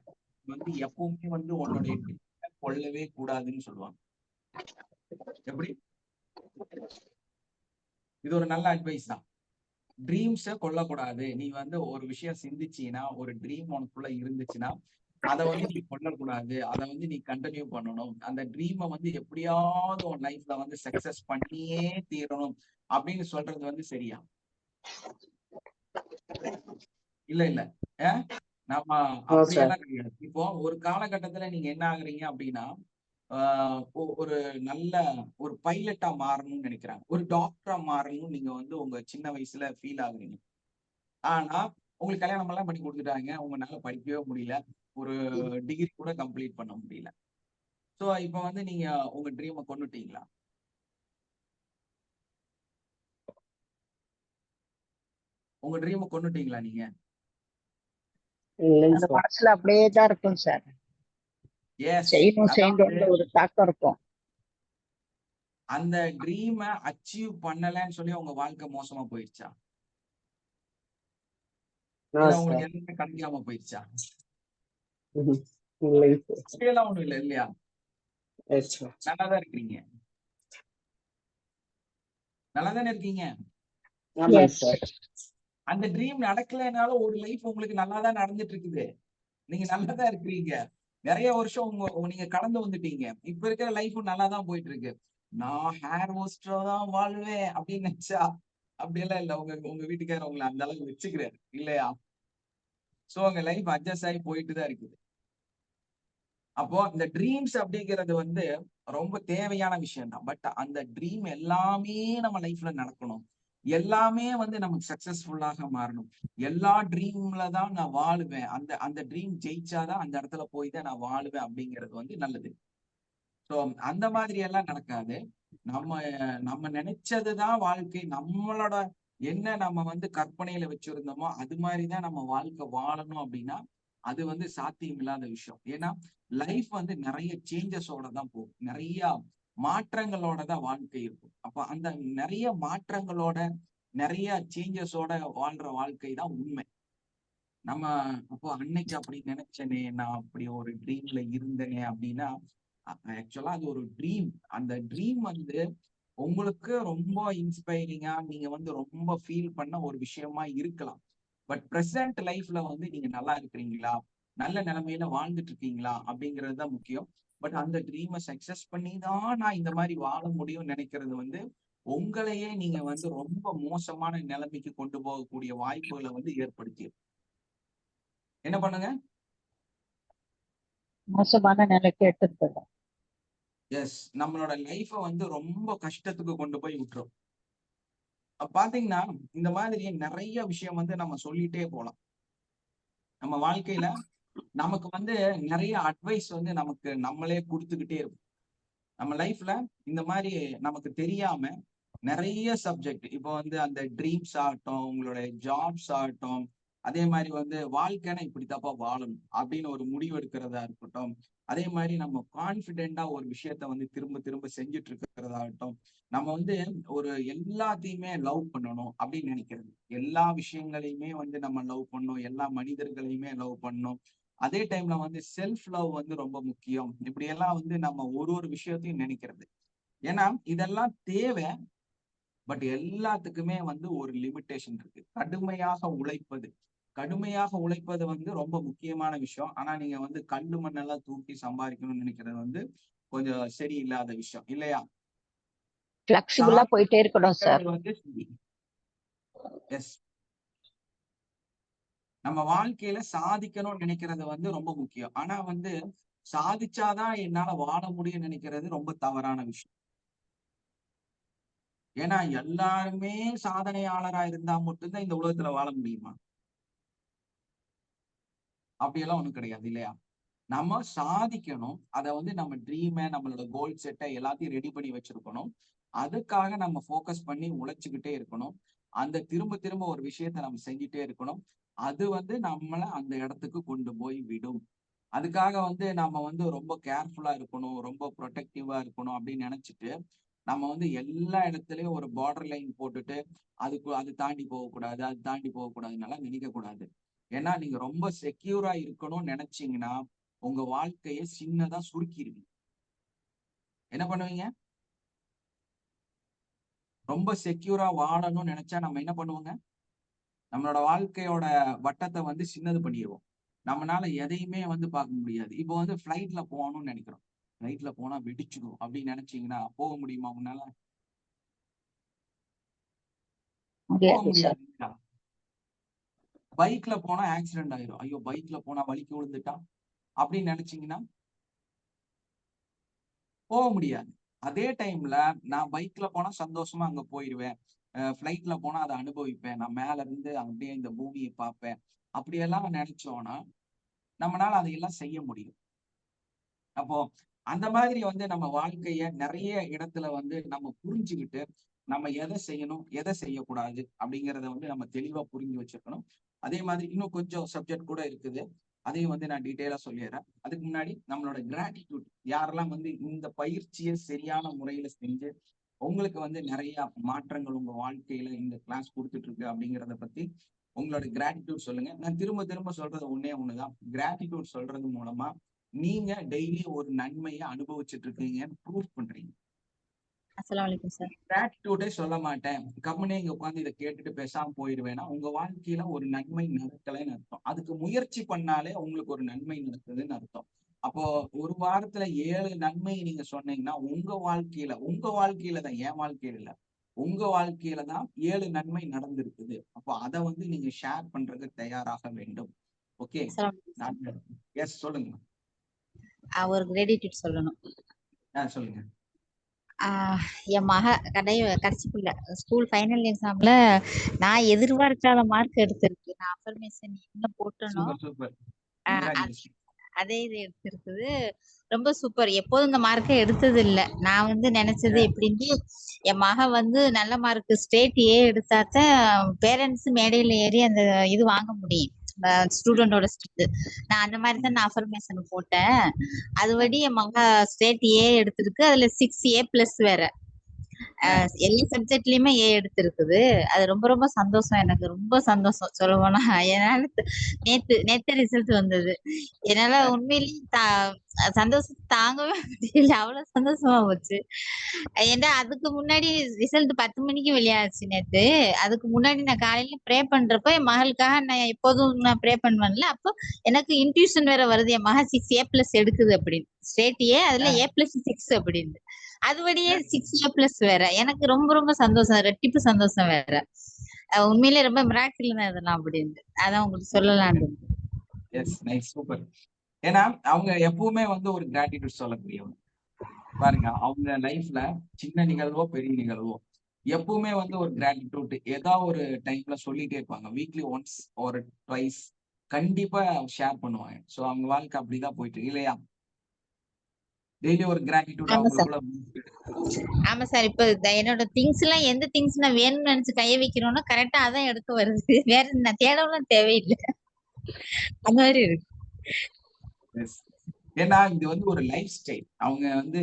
வந்து எப்பவுமே வந்து உன்னுடைய ட்ரீம் கொல்லவே கூடாதுன்னு சொல்லுவாங்க. எப்படி? இது ஒரு நல்ல அட்வைஸ் தான். ட்ரீம்ஸ கொல்லக்கூடாது. நீ வந்து ஒரு விஷயம் சிந்திச்சீன்னா, ஒரு ட்ரீம் உனக்குள்ள இருந்துச்சுன்னா அதை வந்து நீ கொல்லக்கூடாது, அதை வந்து நீ கண்டினியூ பண்ணணும். அந்த ட்ரீமை வந்து எப்படியாவது உன் லைஃப்ல வந்து சக்சஸ் பண்ணியே தீரணும் அப்படின்னு சொல்றது வந்து சரியா? இல்ல நம்ம அப்படியெல்லாம் கிடையாது. இப்போ ஒரு காலகட்டத்துல நீங்க என்ன ஆகுறீங்க அப்படின்னா, ஒரு நல்ல ஒரு பைலட்டா மாறணும்னு நினைக்கிறாங்க, ஒரு டாக்டரா மாறணும்னு நீங்க வந்து உங்க சின்ன வயசுல ஃபீல் ஆகுறீங்க. ஆனா உங்களுக்கு கல்யாணம் எல்லாம் பண்ணி கொடுத்துட்டாங்க, உங்களால படிக்கவே முடியல, ஒரு டிகிரி கூட கம்ப்ளீட் பண்ண முடியல. சோ இப்ப வந்து நீங்க உங்க ட்ரீமை கொண்டுட்டீங்களா? உங்க ட்ரீமை கொண்டுட்டீங்களா நீங்க? அந்த மனசுல அப்படியே தான் இருக்கும் சார். எஸ். செய்யணும் அதாவது செய்யணும்னு ஒரு தாக்கம் இருக்கும். அந்த ட்ரீமை அச்சீவ் பண்ணலன்னு சொல்லி உங்க வாழ்க்கை மோசமா போயிடுச்சா? இல்ல உங்களுக்கு எதுவுமே கிடைக்காம போயிடுச்சா? அப்படியெல்லாம் ஒண்ணும் இல்லை இல்லையா? நல்லாதான் இருக்கிறீங்க, நல்லாதானே இருக்கீங்க. அந்த ட்ரீம் நடக்கலைனாலும் ஒரு லைஃப் உங்களுக்கு நல்லாதான் நடந்துட்டு இருக்குது, நீங்க நல்லாதான் இருக்கிறீங்க. நிறைய வருஷம் நீங்க கடந்து வந்துட்டீங்க, இப்ப இருக்கிற லைஃப் நல்லாதான் போயிட்டு இருக்கு. நான் ஹேர் ஹோஸ்டரா தான் வாழ்வேன் அப்படின்னு நினைச்சா அப்படியெல்லாம் இல்ல. உங்க உங்க வீட்டுக்காரர் உங்களை அந்த அளவுக்கு வச்சுக்கிறாரு இல்லையா? சோ உங்க லைஃப் அட்ஜஸ்ட் ஆகி போயிட்டு தான் இருக்குது. அப்போ இந்த ட்ரீம்ஸ் அப்படிங்கிறது வந்து ரொம்ப தேவையான விஷயம் தான். பட் அந்த ட்ரீம் எல்லாமே நம்ம லைஃப்ல நடக்கணும். எல்லாமே வந்து நமக்கு சக்சஸ்ஃபுல்லாக மாறணும். எல்லா ட்ரீம்ல தான் நான் வாழுவேன். அந்த அந்த ட்ரீம் ஜெயிச்சாதான் அந்த இடத்துல போய் தான் நான் வாழுவேன் அப்படிங்கிறது வந்து நல்லது. சோ அந்த மாதிரி எல்லாம் நடக்காது. நம்ம நம்ம நினைச்சதுதான் வாழ்க்கை. நம்மளோட என்ன நம்ம வந்து கற்பனையில வச்சிருந்தோமோ அது மாதிரிதான் நம்ம வாழ்க்கை வாழணும் அப்படின்னா அது வந்து சாத்தியம் இல்லாத விஷயம். ஏன்னா லைஃப் வந்து நிறைய சேஞ்சஸோட தான் போகும். நிறைய மாற்றங்களோட தான் வாழ்க்கை இருக்கும். அப்ப அந்த நிறைய மாற்றங்களோட நிறைய சேஞ்சஸோட வாழ்ற வாழ்க்கை தான் உண்மை. நம்ம அப்போ அன்னைக்கு அப்படி நினைச்சனே, நான் அப்படி ஒரு ட்ரீம்ல இருந்தனே அப்படின்னா ஆக்சுவலா அது ஒரு ட்ரீம். அந்த ட்ரீம் வந்து உங்களுக்கு ரொம்ப இன்ஸ்பைரிங்கா நீங்க வந்து ரொம்ப ஃபீல் பண்ண ஒரு விஷயமா இருக்கலாம். பட் பிரசன்ட் லைஃப்ல வந்து நீங்க நல்லா இருக்கிறீங்களா, நல்ல நிலைமையில வாழ்ந்துட்டு இருக்கீங்களா அப்படிங்கிறது தான் முக்கியம். பட் அந்த ட்ரீமை சக்சஸ் பண்ணி தான் நான் இந்த மாதிரி வாழ முடியும்னு நினைக்கிறது வந்து உங்களையே நீங்க வந்து ரொம்ப மோசமான நிலைமைக்கு கொண்டு போகக்கூடிய வாய்ப்புகளை வந்து ஏற்படுத்திடும். என்ன பண்ணுங்க? மோசமான நிலைக்கு எடுத்துட்டு போயிடும். எஸ், நம்மளோட லைஃப வந்து ரொம்ப கஷ்டத்துக்கு கொண்டு போய் விட்டுரும். பாத்தீங்கன்னா இந்த மாதிரி நிறைய விஷயம் வந்து நம்ம சொல்லிட்டே போலாம். நம்ம வாழ்க்கையில நமக்கு வந்து நிறைய அட்வைஸ் வந்து நமக்கு நம்மளே கொடுத்துக்கிட்டே இருக்கும். நம்ம லைஃப்ல இந்த மாதிரி நமக்கு தெரியாம நிறைய சப்ஜெக்ட் இப்போ வந்து அந்த ட்ரீம்ஸ் ஆகட்டும், உங்களுடைய ஜாப்ஸ் ஆகட்டும், அதே மாதிரி வந்து வாழ்க்கைன்னா இப்படித்தாப்பா வாழணும் அப்படின்னு ஒரு முடிவு எடுக்கிறதா இருக்கட்டும், அதே மாதிரி நம்ம கான்பிடென்டா ஒரு விஷயத்த வந்து திரும்ப திரும்ப செஞ்சுட்டு இருக்கிறதாகட்டும், நம்ம வந்து ஒரு எல்லாத்தையுமே லவ் பண்ணணும் அப்படின்னு நினைக்கிறது. எல்லா விஷயங்களையுமே வந்து நம்ம லவ் பண்ணணும், எல்லா மனிதர்களையுமே லவ் பண்ணணும். அதே டைம்ல வந்து செல்ஃப் லவ் வந்து ரொம்ப முக்கியம். இப்படி எல்லாம் வந்து நம்ம ஒரு ஒரு விஷயத்தையும் நினைக்கிறது. ஏன்னா இதெல்லாம் தேவை. பட் எல்லாத்துக்குமே வந்து ஒரு லிமிட்டேஷன் இருக்கு. கடுமையாக உழைப்பது வந்து ரொம்ப முக்கியமான விஷயம். ஆனா நீங்க வந்து கல்லு மண்ணெல்லாம் தூக்கி சம்பாதிக்கணும்னு நினைக்கிறது வந்து கொஞ்சம் சரியில்லாத விஷயம் இல்லையா? பிளெக்சிபிளா போயிட்டே இருக்கணும் சார். வந்து எஸ், நம்ம வாழ்க்கையில சாதிக்கணும்னு நினைக்கிறது வந்து ரொம்ப முக்கியம். ஆனா வந்து சாதிச்சாதான் என்னால வாழ முடியும்னு நினைக்கிறது ரொம்ப தவறான விஷயம். ஏன்னா எல்லாருமே சாதனையாளரா இருந்தா மட்டும்தான் இந்த உலகத்துல வாழ முடியுமா? அப்படியெல்லாம் ஒண்ணும் கிடையாது இல்லையா? நம்ம சாதிக்கணும். அத வந்து நம்ம ட்ரீம, நம்மளோட கோல் செட்ட எல்லாத்தையும் ரெடி பண்ணி வச்சிருக்கணும். அதுக்காக நம்ம ஃபோக்கஸ் பண்ணி உழைச்சுக்கிட்டே இருக்கணும். அந்த திரும்ப திரும்ப ஒரு விஷயத்த நம்ம செஞ்சுட்டே இருக்கணும். அது வந்து நம்மள அந்த இடத்துக்கு கொண்டு போய் விடும். அதுக்காக வந்து நம்ம வந்து ரொம்ப கேர்ஃபுல்லா இருக்கணும், ரொம்ப புரொடெக்டிவா இருக்கணும் அப்படின்னு நினைச்சிட்டு, நம்ம வந்து எல்லா இடத்துலயும் ஒரு பார்டர் லைன் போட்டுட்டு, அது தாண்டி போகக்கூடாது, அது தாண்டி போகக்கூடாதுன்னெல்லாம் நினைக்கக்கூடாது. ஏன்னா நீங்க ரொம்ப செக்யூரா இருக்கணும்னு நினைச்சீங்கன்னா, உங்க வாழ்க்கைய சின்னதா சுருக்கிருவீங்க. என்ன பண்ணுவீங்க? ரொம்ப செக்யூரா வாழணும்னு நினைச்சா நம்ம என்ன பண்ணுவோங்க? நம்மளோட வாழ்க்கையோட வட்டத்தை வந்து சின்னது பண்ணிடுவோம். நம்மனால எதையுமே வந்து பார்க்க முடியாது. இப்போ வந்து ஃப்ளைட்ல போகணும்னு நினைக்கிறோம். ஃப்ளைட்ல போனா வெடிச்சிடும் அப்படின்னு நினைச்சீங்கன்னா போக முடியுமா உங்களால? போக முடியாது சார். முடியாது. பைக்ல போனா ஆக்சிடென்ட் ஆயிரும். ஐயோ பைக்ல போனா வலிக்கு விழுந்துட்டா அப்படின்னு நினைச்சீங்கன்னா போக முடியாது. அதே டைம்ல நான் பைக்ல போனா சந்தோஷமா அங்க போயிருவேன். ஃப்ளைட்ல போனா அதை அனுபவிப்பேன். நான் மேல இருந்து அப்படியே இந்த பூமியை பார்ப்பேன். அப்படியெல்லாம் நினைச்சோம்னா நம்மளால அதையெல்லாம் செய்ய முடியும். அப்போ அந்த மாதிரி வந்து நம்ம வாழ்க்கைய நிறைய இடத்துல வந்து நம்ம புரிஞ்சுக்கிட்டு நம்ம எதை செய்யணும் எதை செய்யக்கூடாது அப்படிங்கிறத வந்து நம்ம தெளிவா புரிஞ்சு வச்சிருக்கணும். அதே மாதிரி இன்னும் கொஞ்சம் சப்ஜெக்ட் கூட இருக்குது. அதையும் வந்து நான் டீட்டெயிலா சொல்லிடுறேன். அதுக்கு முன்னாடி நம்மளோட கிராட்டிடியூட், யாரெல்லாம் வந்து இந்த பயிற்சியை சரியான முறையில செஞ்சு உங்களுக்கு வந்து நிறைய மாற்றங்கள் உங்க வாழ்க்கையில இந்த கிளாஸ் கொடுத்துட்டு இருக்கு அப்படிங்கிறத பத்தி உங்களோட கிராட்டிடியூட் சொல்லுங்க. நான் திரும்ப திரும்ப சொல்றது ஒன்னே ஒண்ணுதான். கிராட்டிடியூட் சொல்றது மூலமா நீங்க டெய்லி ஒரு நன்மையை அனுபவிச்சுட்டு இருக்கீங்கன்னு ப்ரூஃப் பண்றீங்க. அஸ்ஸலாமு அலைக்கும் சார். கிராட்டிடியூடே சொல்ல மாட்டேன், கம்முனே இங்க உட்காந்து இதை கேட்டுட்டு பேசாம போயிடுவேன்னா உங்க வாழ்க்கையில ஒரு நன்மை நடக்கலைன்னு அர்த்தம். அதுக்கு முயற்சி பண்ணாலே உங்களுக்கு ஒரு நன்மை நடக்குதுன்னு அர்த்தம். அப்போ ஒரு வாரத்துல 7 நன்மை நீங்க சொன்னீங்கன்னா உங்க வாழ்க்கையில தான், என் வாழ்க்கையில இல்ல, உங்க வாழ்க்கையில தான் 7 நன்மை நடந்திருக்குது. அப்போ அதை வந்து நீங்க ஷேர் பண்றதுக்கு தயாராக வேண்டும். ஓகே, எஸ் சொல்லுங்க. ஒரு கிரெடிட் சொல்லணும். சொல்லுங்க. என் கடைசி பிள்ளை ஸ்கூல் ஃபைனல் எக்ஸாம்ல நான் எதிர்பார்க்காத மார்க் எடுத்திருக்கு. நான் அஃபர்மேஷன் என்ன போட்டனோ சூப்பர் சூப்பர். அதே இது எடுத்திருக்குது. ரொம்ப சூப்பர். எப்போதும் இந்த மார்க்கை எடுத்தது இல்லை. நான் வந்து நினைச்சது எப்படின்னு, என் மக வந்து நல்ல மார்க் ஸ்டேட் ஏ எடுத்தாதான் பேரண்ட்ஸ் மேடையில ஏறி அந்த இது வாங்க முடியும், ஸ்டூடெண்டோட ஸ்டிக்கு. நான் அந்த மாதிரி தான் நான் அஃபர்மேஷன் போட்டேன். அதுபடி என் மக ஸ்டேட் ஏ எடுத்திருக்கு. அதுல 6A+ வேற. எல்லா சப்ஜெக்ட்லயுமே ஏ எடுத்திருக்குது. அது ரொம்ப ரொம்ப சந்தோஷம். எனக்கு ரொம்ப சந்தோஷம் சொல்ல போனா. என்னால நேத்து ரிசல்ட் வந்தது. என்னால உண்மையிலேயே சந்தோஷத்தை தாங்கவே முடியல. அவ்வளவு சந்தோஷமா போச்சு. ஏன்னா அதுக்கு முன்னாடி ரிசல்ட் 10 மணிக்கு வெளியாச்சு நேத்து. அதுக்கு முன்னாடி நான் காலையில ப்ரே பண்றப்ப என் மகளுக்காக நான் எப்போதும் நான் ப்ரே பண்ணுவேன்ல, அப்போ எனக்கு இன்ட்யூஷன் வேற வருது, என் மக 6A+ எடுக்குது அப்படின்னு. ஸ்டேட் ஏ, அதுல A+6 அப்படின்னு. அதுபடியே 6A+ வேற. எனக்கு ரொம்ப ரொம்ப சந்தோஷம், ரெட்டிப்பு சந்தோஷம் வேற. உண்மையிலே ரொம்ப மிராக்கிள் தான் இதெல்லாம் அப்படின்னு. அதான் உங்களுக்கு சொல்லலாம்னு. Yes, nice, super. ஏன்னா அவங்க எப்பவுமே வந்து ஒரு கிராட்டிடியூட் சொல்லக்கூடியவங்க. பாருங்க, அவங்க லைஃப்ல சின்ன நிகழ்வோ பெரிய நிகழ்வோ எப்பவுமே வந்து ஒரு கிராட்டிடியூட் ஏதாவது ஒரு டைம்ல சொல்லிட்டே இருப்பாங்க. வீக்லி ஒன்ஸ் ஒரு ட்வைஸ் கண்டிப்பா ஷேர் பண்ணுவாங்க. சோ அவங்க வாழ்க்கை அப்படிதான் போயிட்டு இல்லையா? டெய்லி ஒரு கிராட்டிடியூட் அவங்களுக்குள்ள. ஆமா சார். இப்ப என்னோட திங்ஸ் எல்லாம் எந்த திங்ஸ் நான் வேணும்னு நினைச்சு கைய வைக்கிறோம்னா கரெக்டா அதான் எடுக்க வருது. வேற நான் தேடவும் தேவையில்லை. அந்த மாதிரி இருக்கு. ஏன்னா இது வந்து ஒரு லைஃப் ஸ்டைல். அவங்க வந்து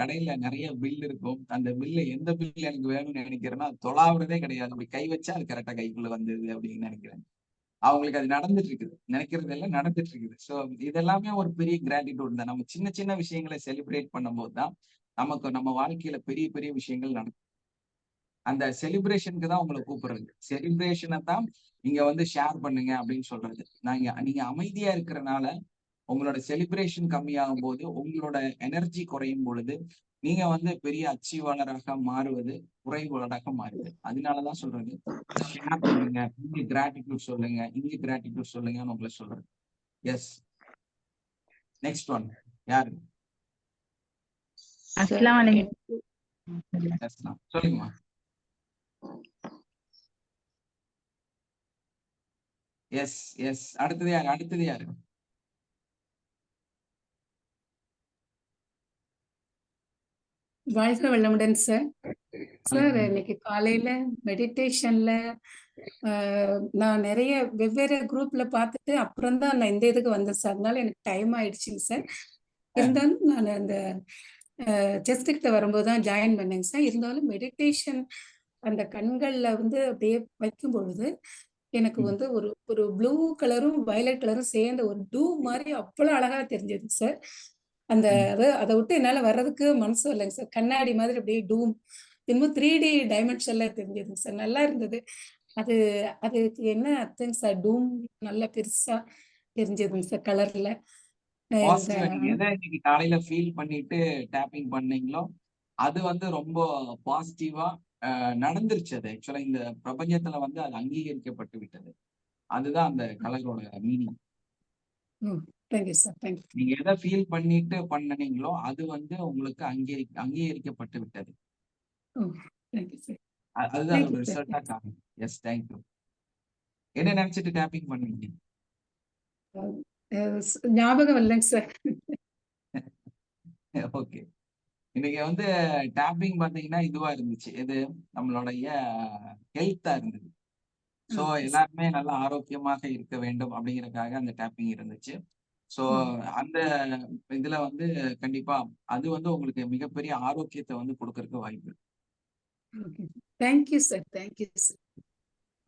கடையில நிறைய பில் இருக்கும். அந்த பில்ல எந்த பில் எனக்கு வேணும்னு நினைக்கிறேன்னா தொலாவுறதே கிடையாது. அப்படி கை வச்சா அது கரெக்டா கைக்குள்ள வந்தது அப்படின்னு நினைக்கிறேன். அவங்களுக்கு அது நடந்துட்டு இருக்குது. நினைக்கிறது எல்லாம் நடந்துட்டு இருக்குது. சோ இதெல்லாமே ஒரு பெரிய கிராட்டிடியூட் தான். நம்ம சின்ன சின்ன விஷயங்களை செலிப்ரேட் பண்ணும்போது தான் நமக்கு நம்ம வாழ்க்கையில பெரிய பெரிய விஷயங்கள் நடக்கும். அந்த செலிப்ரேஷனுக்கு தான் உங்களை கூப்பிடுறது. செலிப்ரேஷனை தான் நீங்க வந்து ஷேர் பண்ணுங்க அப்படின்னு சொல்றது. நீங்க அமைதியா இருக்கிறனால உங்களோட செலிப்ரேஷன் கம்மியாகும் போது, உங்களோட எனர்ஜி குறையும் பொழுது, நீங்க வந்து பெரிய அச்சீவாளராக மாறுவது குறைபாடாக மாறுது. அதனாலதான் சொல்றது, ஷேர் பண்ணுங்க, இங்க கிராட்டிடியூட் சொல்லுங்க, இங்க கிராட்டிடியூட் சொல்லுங்கன்னு உங்களை சொல்றது. எஸ், நெக்ஸ்ட் ஒன் யாரு? சொல்லுங்கம்மா. எஸ் எஸ், அடுத்தது யாரு? வாழ்க வளமுடன் சார். சார், இன்னைக்கு காலையில மெடிடேஷன்ல நான் நிறைய வெவ்வேறு குரூப்ல பார்த்துட்டு அப்புறம் தான் நான் இந்த இதுக்கு வந்தேன் சார். அதனால எனக்கு டைம் ஆயிடுச்சுங்க சார். இருந்தாலும் நான் அந்த செஸ்ட் கிட்ட வரும்போது தான் ஜாயின் பண்ணேங்க சார். இருந்தாலும் மெடிடேஷன் அந்த கண்கள்ல வந்து அப்படியே வைக்கும் பொழுது எனக்கு வந்து ஒரு ப்ளூ கலரும் வயலட் கலரும் சேர்ந்த ஒரு டூ மாதிரி அவ்வளவு அழகா தெரிஞ்சது சார். அந்த அதை விட்டு என்னால வர்றதுக்கு மனசு இல்லைங்க சார். கண்ணாடி மாதிரி அப்படியே டூம் இன்னும் 3D டைமென்ஷன்ல தெரிஞ்சதுங்க சார். நல்லா இருந்தது. அதுக்கு என்ன அர்த்தங்க சார்? டூம் நல்லா பெருசா தெரிஞ்சதுங்க சார் கலர்ல. நீங்க எதை இன்னைக்கு காலையில ஃபீல் பண்ணிட்டு டேப்பிங் பண்ணீங்களோ அது வந்து ரொம்ப பாசிட்டிவா நடந்துருச்சு. அது ஆக்சுவலா இந்த பிரபஞ்சத்துல வந்து அது அங்கீகரிக்கப்பட்டு விட்டது. அதுதான் அந்த கலரோட மீனிங். நீங்க எதை ஃபீல் பண்ணிட்டு பண்ணீங்களோ அது வந்து உங்களுக்கு அங்கீகரிக்கப்பட்டு விட்டது. அதுதான் அதோட ரிசல்ட்டா காணும். Yes, thank you. என்ன நினைச்சிட்டு டேப்பிங் பண்ணீங்க? ஞாபகம் இல்லைங்க சார். ஓகே, இன்னைக்கு வந்து டேப்பிங் பாத்தீங்கன்னா இதுவா இருந்துச்சு. இது நம்மளுடைய ஹெல்த்தா இருந்தது. சோ எல்லாருமே நல்லா ஆரோக்கியமாக இருக்க வேண்டும் அப்படிங்கறதுக்காக அந்த டேப்பிங் இருந்துச்சு. சோ அந்த இதுல வந்து கண்டிப்பா அது வந்து உங்களுக்கு மிகப்பெரிய ஆரோக்கியத்தை வந்து கொடுக்கறதுக்கு வாய்ப்பு இருக்கு. Thank you sir. Thank you sir.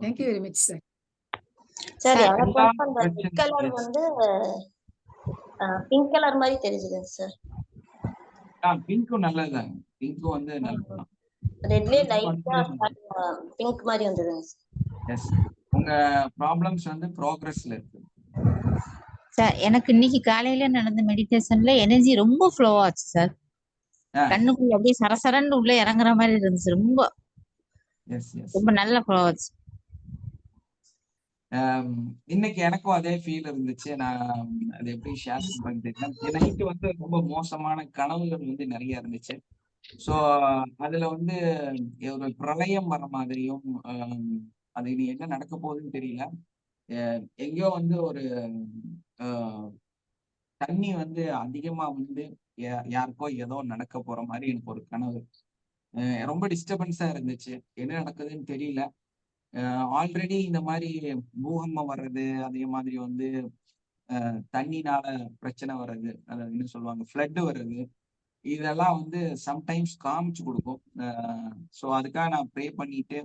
Thank you very much sir. Sir, எனக்கு வந்து அந்த ரெட் கலர் வந்து பிங்க் கலர் மாதிரி தெரியுதுங்க சார். பிங்க்கும் நல்லதுதாங்க. பிங்க்கும் வந்து நல்லதுதான். ரெட்லயே லைட்டா பிங்க் மாதிரி வந்ததுங்க சார். எஸ், உங்க ப்ராப்ளம்ஸ் வந்து ப்ராக்ரஸ்ல இருக்கு. சார் எனக்கு இன்னைக்கு காலையில நடந்த மெடிடேஷன்ல எனர்ஜி ரொம்ப ஃப்ளோ ஆச்சு சார். கண்ணுக்குள்ள அப்படியே சரசரன்னு உள்ள இறங்குற மாதிரி இருந்துச்சு. ரொம்ப எஸ் எஸ் ரொம்ப நல்ல ஃப்ளோ ஆச்சு. இன்னைக்கு எனக்கும் அதே ஃபீல் இருந்துச்சு. நான் அதை எப்படி ஷேர் பண்றேன்னு தெரியல. நைட்டு வந்து ரொம்ப மோசமான கனவுகள் வந்து நிறைய இருந்துச்சு. ஸோ அதுல வந்து ஒரு பிரளயம் வர மாதிரியும் அது இனி என்ன நடக்க போகுதுன்னு தெரியல. எங்கேயோ வந்து ஒரு தண்ணி வந்து அதிகமா வந்து யாருக்கோ ஏதோ நடக்க போற மாதிரி எனக்கு ஒரு கனவு. ரொம்ப டிஸ்டர்பன்ஸா இருந்துச்சு. என்ன நடக்குதுன்னு தெரியல. ஆல்ரெடி இந்த மாதிரி பூகம்பம் வர்றது, அதே மாதிரி வந்து தண்ணினால பிரச்சனை வர்றது, அதாவது என்ன சொல்லுவாங்க, ஃப்ளட் வர்றது, இதெல்லாம் வந்து சம்டைம்ஸ் காமிச்சு கொடுக்கும். ஸோ அதுக்காக நான் ப்ரே பண்ணிட்டு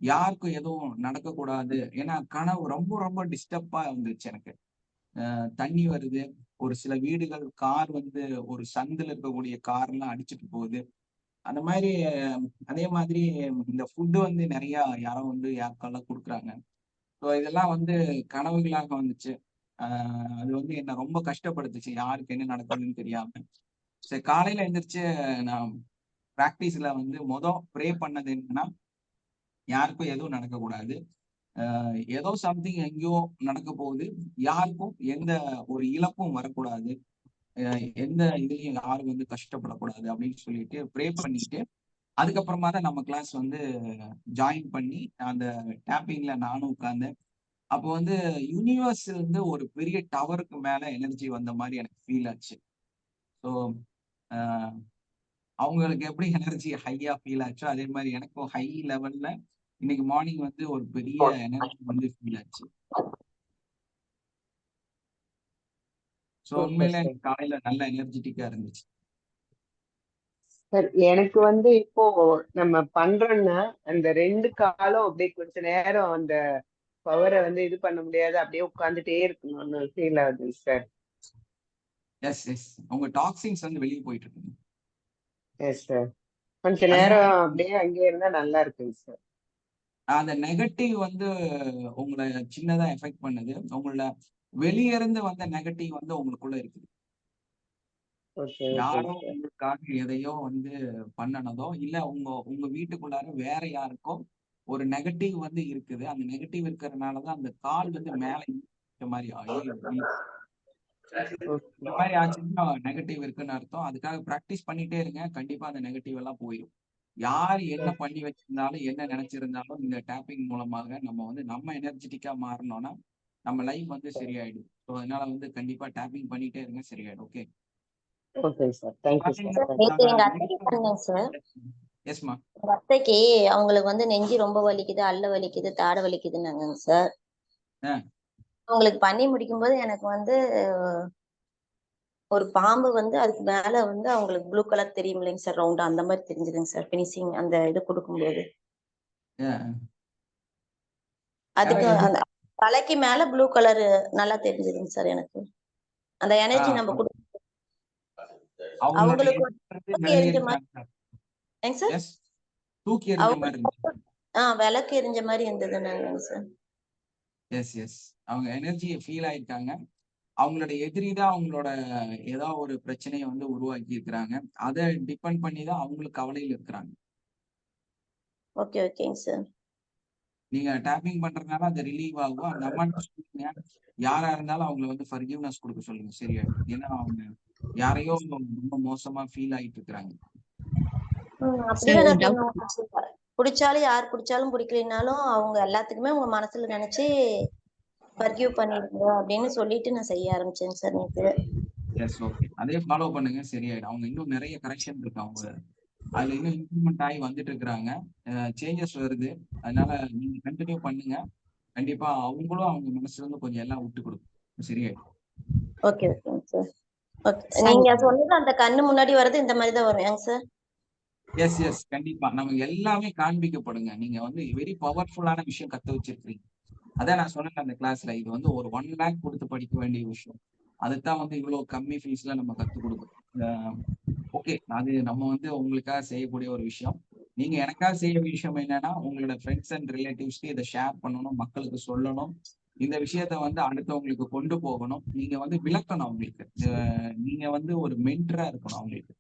யாருக்கும் எதுவும் நடக்கக்கூடாது. ஏன்னா கனவு ரொம்ப ரொம்ப டிஸ்டர்பா இருந்துச்சு எனக்கு. தண்ணி வருது, ஒரு சில வீடுகள் கார் வந்து ஒரு சந்தில் இருக்கக்கூடிய கார்லாம் அடிச்சுட்டு போகுது. அந்த மாதிரி அதே மாதிரி இந்த ஃபுட்டு வந்து நிறைய யாரோ வந்து யாருக்கெல்லாம் கொடுக்குறாங்க. ஸோ இதெல்லாம் வந்து கனவுகளாக வந்துச்சு. அது வந்து என்ன ரொம்ப கஷ்டப்படுத்துச்சு, யாருக்கு என்ன நடக்குதுன்னு தெரியாம. சரி, காலையில எழுந்திரிச்சு நான் பிராக்டிஸ்ல வந்து ப்ரே பண்ணது என்னன்னா, யாருக்கும் எதுவும் நடக்கக்கூடாது. ஏதோ சம்திங் எங்கேயோ நடக்க போகுது, யாருக்கும் எந்த ஒரு இழப்பும் வரக்கூடாது, எந்த இதுலயும் யாரும் வந்து கஷ்டப்படக்கூடாது அப்படின்னு சொல்லிட்டு ப்ரே பண்ணிட்டு அதுக்கப்புறமா தான் நம்ம கிளாஸ் வந்து ஜாயின் பண்ணி அந்த டேப்பிங்ல நானும் உட்கார்ந்தேன். அப்போ வந்து யூனிவர்ஸ் வந்து ஒரு பெரிய டவருக்கு மேல எனர்ஜி வந்த மாதிரி எனக்கு ஃபீல் ஆச்சு. ஸோ அவங்களுக்கு எப்படி எனர்ஜி ஹையா ஃபீல் ஆச்சோ அதே மாதிரி எனக்கும் ஹை லெவல்ல இன்னைக்கு மார்னிங் வந்து ஒரு பெரிய எனர்ஜி வந்து ஃபீல் ஆச்சு. ஸோ உண்மையில எனக்கு காலையில நல்ல எனர்ஜெட்டிக்கா இருந்துச்சு. சார் எனக்கு வந்து இப்போ நம்ம பண்றோம்னா அந்த 2 காலம் அப்படியே கொஞ்ச நேரம் அந்த பவரை வந்து இது பண்ண முடியாது, அப்படியே உட்கார்ந்துட்டே இருக்கணும்னு ஃபீல் ஆகுது சார். எஸ் எஸ் உங்க டாக்ஸின்ஸ் வந்து வெளியே போயிட்டு இருக்குங்க. எஸ் சார், கொஞ்ச அதே நேரம் மாதிரி அப்படியே அங்கேயே இருந்தா நல்லா இருக்குங்க சார். அந்த நெகட்டிவ் வந்து உங்களை சின்னதா எஃபெக்ட் பண்ணுது. உங்கள வெளியே இருந்து வந்த நெகட்டிவ் வந்து உங்களுக்குள்ள இருக்குது. ஓகே ஓகே யாரோ சார். உங்களுக்காக எதையோ வந்து பண்ணனதோ, இல்ல உங்க உங்க வீட்டுக்குள்ளார வேற யாருக்கோ ஒரு நெகட்டிவ் வந்து இருக்குது. அந்த நெகட்டிவ் இருக்கிறதுனாலதான் அந்த கால் வந்து மேல இந்த மாதிரி இந்த மாதிரி ஆச்சுன்னா நெகட்டிவ் இருக்குன்னு அர்த்தம். அதுக்காக பிராக்டிஸ் பண்ணிட்டே இருங்க. கண்டிப்பா அந்த நெகட்டிவ் எல்லாம் போயிடும். யார் என்ன பண்ணி வச்சிருந்தாலும் என்ன நினைச்சிருந்தாலும் இந்த டேப்பிங் மூலமாக நம்ம வந்து நம்ம எனர்ஜெட்டிக்கா மாறணும்னா நம்ம லைஃப் வந்து சரியாயிடும். ஸோ அதனால வந்து கண்டிப்பா டேப்பிங் பண்ணிட்டே இருங்க, சரியாயிடும். Okay okay sir, thank you sir. Sir நேத்து எங்க அத்தைக்கு பண்ணேன் சார். எஸ்மா. எங்க அத்தைக்கு அவங்களுக்கு வந்து நெஞ்சு ரொம்ப வலிக்குது, அல்ல வலிக்குது, தாடை வலிக்குதுன்னாங்க சார். அவங்களுக்கு பண்ணி முடிக்கும் போது எனக்கு வந்து ஒரு பாம்பு வந்து அதுக்கு மேல வந்து அவங்களுக்கு ப்ளூ கலர் தெரியும் இல்லைங்க சார், ரவுண்டா அந்த மாதிரி தெரிஞ்சுதுங்க சார். பினிஷிங் அந்த இது கொடுக்கும்போது அதுக்கு அந்த தலைக்கு மேல ப்ளூ கலர் நல்லா தெரிஞ்சுதுங்க சார் எனக்கு. அந்த எனர்ஜி நம்ம கொடுக்கும் அவங்களுக்கு தூக்கி எரிஞ்ச மாதிரி சார். தூக்கி எறிஞ்ச மாதிரி இருந்துச்சு. விளக்கு எரிஞ்ச மாதிரி இருந்ததுன்னாங்க சார். எஸ் எஸ் அவங்க எனர்ஜியை ஃபீல் ஆயிருக்காங்க. அவங்களோட எதிரி தான் அவங்களோட ஏதோ ஒரு பிரச்சனையை வந்து உருவாக்கி இருக்கிறாங்க. அதை டிபெண்ட் பண்ணி தான் அவங்களுக்கு கவலையில் இருக்கிறாங்க. ஓகே ஓகேங்க சார். நீங்க டேப்பிங் பண்றதுனால அது ரிலீவ் ஆகும். அந்த அம்மாட்ட சொல்லுங்க, யாரா இருந்தாலும் அவங்கள வந்து ஃபர்கிவ்னஸ் கொடுக்க சொல்லுங்க, சரியாயிடும். ஏன்னா அவங்க யாரையோ ரொம்ப மோசமா ஃபீல் ஆயிட்டு இருக்கிறாங்க. பிடிச்சாலும் யார் பிடிச்சாலும் பிடிக்கலனாலும் அவங்க எல்லாத்துக்குமே உங்க மனசுல நினைச்சு ஃபர்கிவ் பண்ணிடுங்க அப்படின்னு சொல்லிட்டு நான் செய்ய ஆரம்பிச்சேன் சார் நேத்து. எஸ் ஓகே, அதே ஃபாலோ பண்ணுங்க, சரியாயிடும். அவங்க இன்னும் நிறைய கரெக்ஷன் இருக்கு, அவங்க அதுல இன்னும் இம்ப்ரூவ்மெண்ட் ஆகி வந்துட்டு இருக்கிறாங்க. சேஞ்சஸ் வருது. அதனால நீங்க கண்டினியூ பண்ணுங்க. கண்டிப்பா அவங்களும் அவங்க மனசுல இருந்து கொஞ்சம் எல்லாம் விட்டு கொடுக்கும், சரியாயிடும். ஓகே ஓகேங்க சார். ஓகே, நீங்க சொன்னது அந்த கண்ணு முன்னாடி வர்றது இந்த மாதிரி தான் வரும் சார். எஸ் எஸ் கண்டிப்பா நம்ம எல்லாமே காண்பிக்கப்படுங்க. நீங்க வந்து வெரி பவர்ஃபுல்லான விஷயம் கத்து வச்சிருக்கீங்க. அதான் நான் சொன்னேன் அந்த கிளாஸ்ல, இது வந்து ஒரு 1 lakh கொடுத்து படிக்க வேண்டிய விஷயம். அதுதான் வந்து இவ்வளவு கம்மி ஃபீஸ்ல நம்ம கத்து கொடுக்கணும். ஓகே, அது நம்ம வந்து உங்களுக்காக செய்யக்கூடிய ஒரு விஷயம். நீங்க எனக்காக செய்ய விஷயம் என்னன்னா, உங்களோட ஃப்ரெண்ட்ஸ் அண்ட் ரிலேட்டிவ்ஸ்க்கு இதை ஷேர் பண்ணணும், மக்களுக்கு சொல்லணும். இந்த விஷயத்த வந்து அடுத்தவங்களுக்கு கொண்டு போகணும். நீங்க வந்து விளக்கணும் அவங்களுக்கு. நீங்க வந்து ஒரு மென்டரா இருக்கணும் அவங்களுக்கு.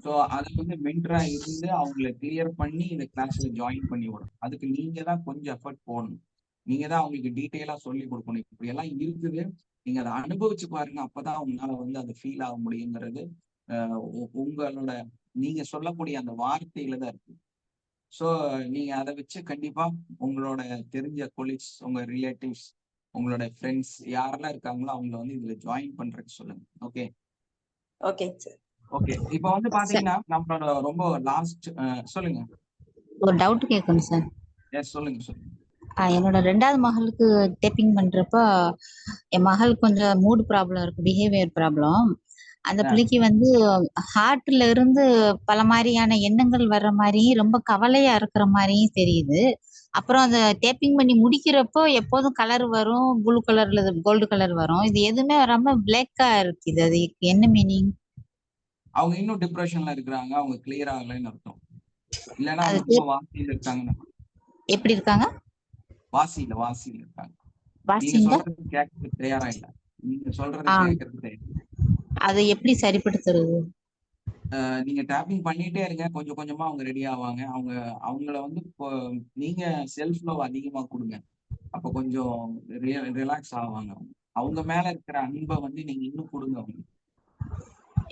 ஸோ அது வந்து மென்டரா இருந்து அவங்கள கிளியர் பண்ணி இந்த கிளாஸ்ல ஜாயின் பண்ணி விடணும். அதுக்கு நீங்க தான் கொஞ்சம் எஃபர்ட் போடணும். நீங்க தான் அவங்களுக்கு டீட்டெயிலா சொல்லி கொடுக்கணும். இப்படி எல்லாம் இருக்குது, நீங்க அதை அனுபவிச்சு பாருங்க. அப்பதான் உங்களால வந்து அதை ஃபீல் ஆக முடியுங்கிறது உங்களோட நீங்க சொல்லக்கூடிய அந்த வார்த்தையில தான் இருக்கு. ஸோ நீங்க அதை வச்சு கண்டிப்பா உங்களோட தெரிஞ்ச கொலீக்ஸ், உங்க ரிலேட்டிவ்ஸ், உங்களோட ஃப்ரெண்ட்ஸ் யாரெல்லாம் இருக்காங்களோ அவங்கள வந்து இதுல ஜாயின் பண்றதுக்கு சொல்லுங்க. Okay okay sir. ஓகே. இப்ப வந்து பாத்தீங்கன்னா நம்மளோட ரொம்ப லாஸ்ட் சொல்லுங்க. ஒரு டவுட் கேட்கணும் சார். எஸ் சொல்லுங்க சொல்லுங்க. என்னோட 2வது மகளுக்கு டேப்பிங் பண்றப்ப என் மகளுக்கு கொஞ்சம் மூட் ப்ராப்ளம் இருக்கு, பிஹேவியர் ப்ராப்ளம். அந்த பிள்ளைக்கு வந்து ஹார்ட்ல இருந்து பல மாதிரியான எண்ணங்கள் வர்ற மாதிரியும் ரொம்ப கவலையா இருக்கிற மாதிரியும் தெரியுது. அப்புறம் அந்த டேப்பிங் பண்ணி முடிக்கிறப்போ எப்போதும் கலர் வரும், ப்ளூ கலர்ல கோல்டு கலர் வரும். இது எதுவுமே வராம பிளாக்கா இருக்குது. அது என்ன மீனிங்? அவங்க இன்னும் டிப்ரெஷன்ல இருக்கிறாங்க, அவங்க கிளியர் ஆகலைன்னு அர்த்தம். இல்லைன்னா அது அவங்க ரொம்ப வாசியில இருக்காங்கன்னு. எப்படி இருக்காங்க? வாசியில இருக்காங்க. நீங்க வாசிங்க. சொல்றது கேட்கறதுக்கு தயாரா இல்ல. நீங்க சொல்றது கேட்கறதுக்கு தயாரா. அதை எப்படி சரிப்படுத்துறது? நீங்க டேப்பிங் பண்ணிட்டே இருங்க. கொஞ்சம் கொஞ்சமா அவங்க ரெடி ஆவாங்க. அவங்கள வந்து இப்போ நீங்க செல்ஃப் லவ் அதிகமா கொடுங்க. அப்ப கொஞ்சம் ரிலாக்ஸ் ஆவாங்க. அவங்க மேல இருக்கிற அன்பை வந்து நீங்க இன்னும் கொடுங்க அவங்க.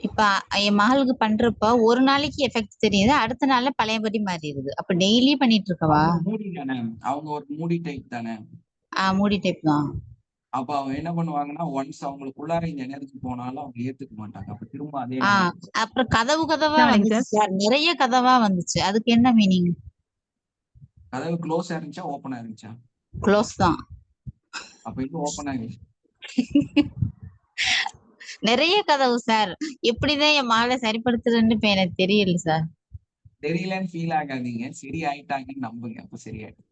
இப்ப என் மகளுக்கு பண்றப்ப ஒரு நாளைக்கு எஃபெக்ட் தெரியுது, அடுத்த நாள்ல பழையபடி மாறிடுது. அப்ப டெய்லி பண்ணிட்டு இருக்கவா? மூடி தானே, அவங்க ஒரு மூடி டைப் தானே. மூடி டைப் தான். அப்ப அவங்க என்ன பண்ணுவாங்கன்னா, ஒன்ஸ் அவங்களுக்குள்ளார இந்த எனர்ஜி போனாலும் அவங்க ஏத்துக்க மாட்டாங்க. அப்ப திரும்ப அதே அப்புறம் கதவா வந்துச்சு சார், நிறைய கதவா வந்துச்சு. அதுக்கு என்ன மீனிங்? கதவு க்ளோஸா இருந்துச்சா ஓப்பனா இருந்துச்சா? க்ளோஸ் தான். அப்ப இன்னும் ஓப்பன் ஆகிடுச்சு. நிறைய கதவு சார். எப்படிதான் என் மகளை சரிப்படுத்துறதுன்னு இப்ப எனக்கு தெரியல சார். தெரியலன்னு ஃபீல் ஆகாதீங்க. சரி ஆயிட்டாங்கன்னு நம்புங்க. அப்ப சரியாயிடும்.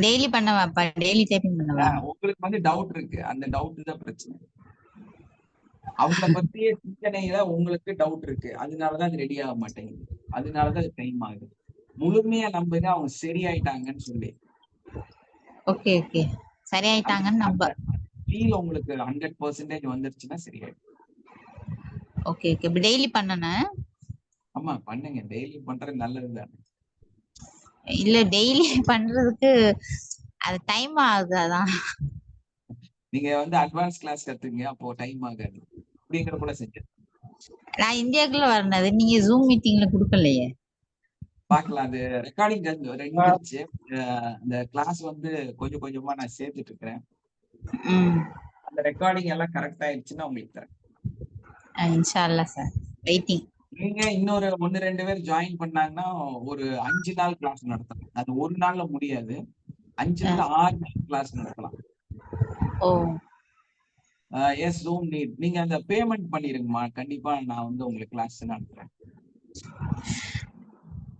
டெய்லி பண்ணவா? டெய்லி டைப்பிங் பண்ணவா? உங்களுக்கு வந்து டவுட் இருக்கு. அந்த டவுட் தான் பிரச்சனை. அவங்கள பத்திய சிந்தனையில உங்களுக்கு டவுட் இருக்கு. அதனாலதான் அது ரெடி ஆக மாட்டேங்குது. அதனாலதான் அது டைம் ஆகுது. முழுமையா நம்புங்க, அவங்க சரியாயிட்டாங்கன்னு சொல்லி. ஓகே ஓகே, சரியாயிட்டாங்கன்னு நம்ப. ஃபீல் உங்களுக்கு 100% வந்துருச்சுன்னா சரியாயிடும். ஓகே ஓகே, இப்ப டெய்லி பண்ணணும். ஆமா பண்ணுங்க, டெய்லி பண்றது நல்லதுதானே. இல்ல டெய்லி பண்றதுக்கு அது டைம் ஆகுது. அதான் நீங்க வந்து அட்வான்ஸ் கிளாஸ் கத்துங்க, அப்போ டைம் ஆகாது. அப்படிங்கிற கூட செஞ்சு நான் இந்தியாக்குள்ள வரனது. நீங்க ஜூம் மீட்டிங்ல குடுக்கலையே. பாக்கலாம். அது ரெக்கார்டிங் இருந்துச்சு. இந்த கிளாஸ் வந்து கொஞ்சம் கொஞ்சமா நான் சேர்த்துட்டு இருக்கிறேன். அந்த ரெக்கார்டிங் எல்லாம் கரெக்ட் ஆயிடுச்சுன்னா உங்களுக்கு தரேன். இன்ஷா அல்லாஹ் சார், வெயிட்டிங். நீங்க இன்னொரு 1-2 பேர் ஜாயின் பண்ணாங்கன்னா ஒரு 5 நாள் கிளாஸ் நடத்தலாம். அது ஒரு நாள்ல முடியாது. 5 to 6 நாள் கிளாஸ் நடத்தலாம். ஓ எஸ் ஜூம் நீட். நீங்க அந்த பேமெண்ட் பண்ணிருங்கம்மா. கண்டிப்பா நான் வந்து உங்களுக்கு கிளாஸ் நடத்துறேன்.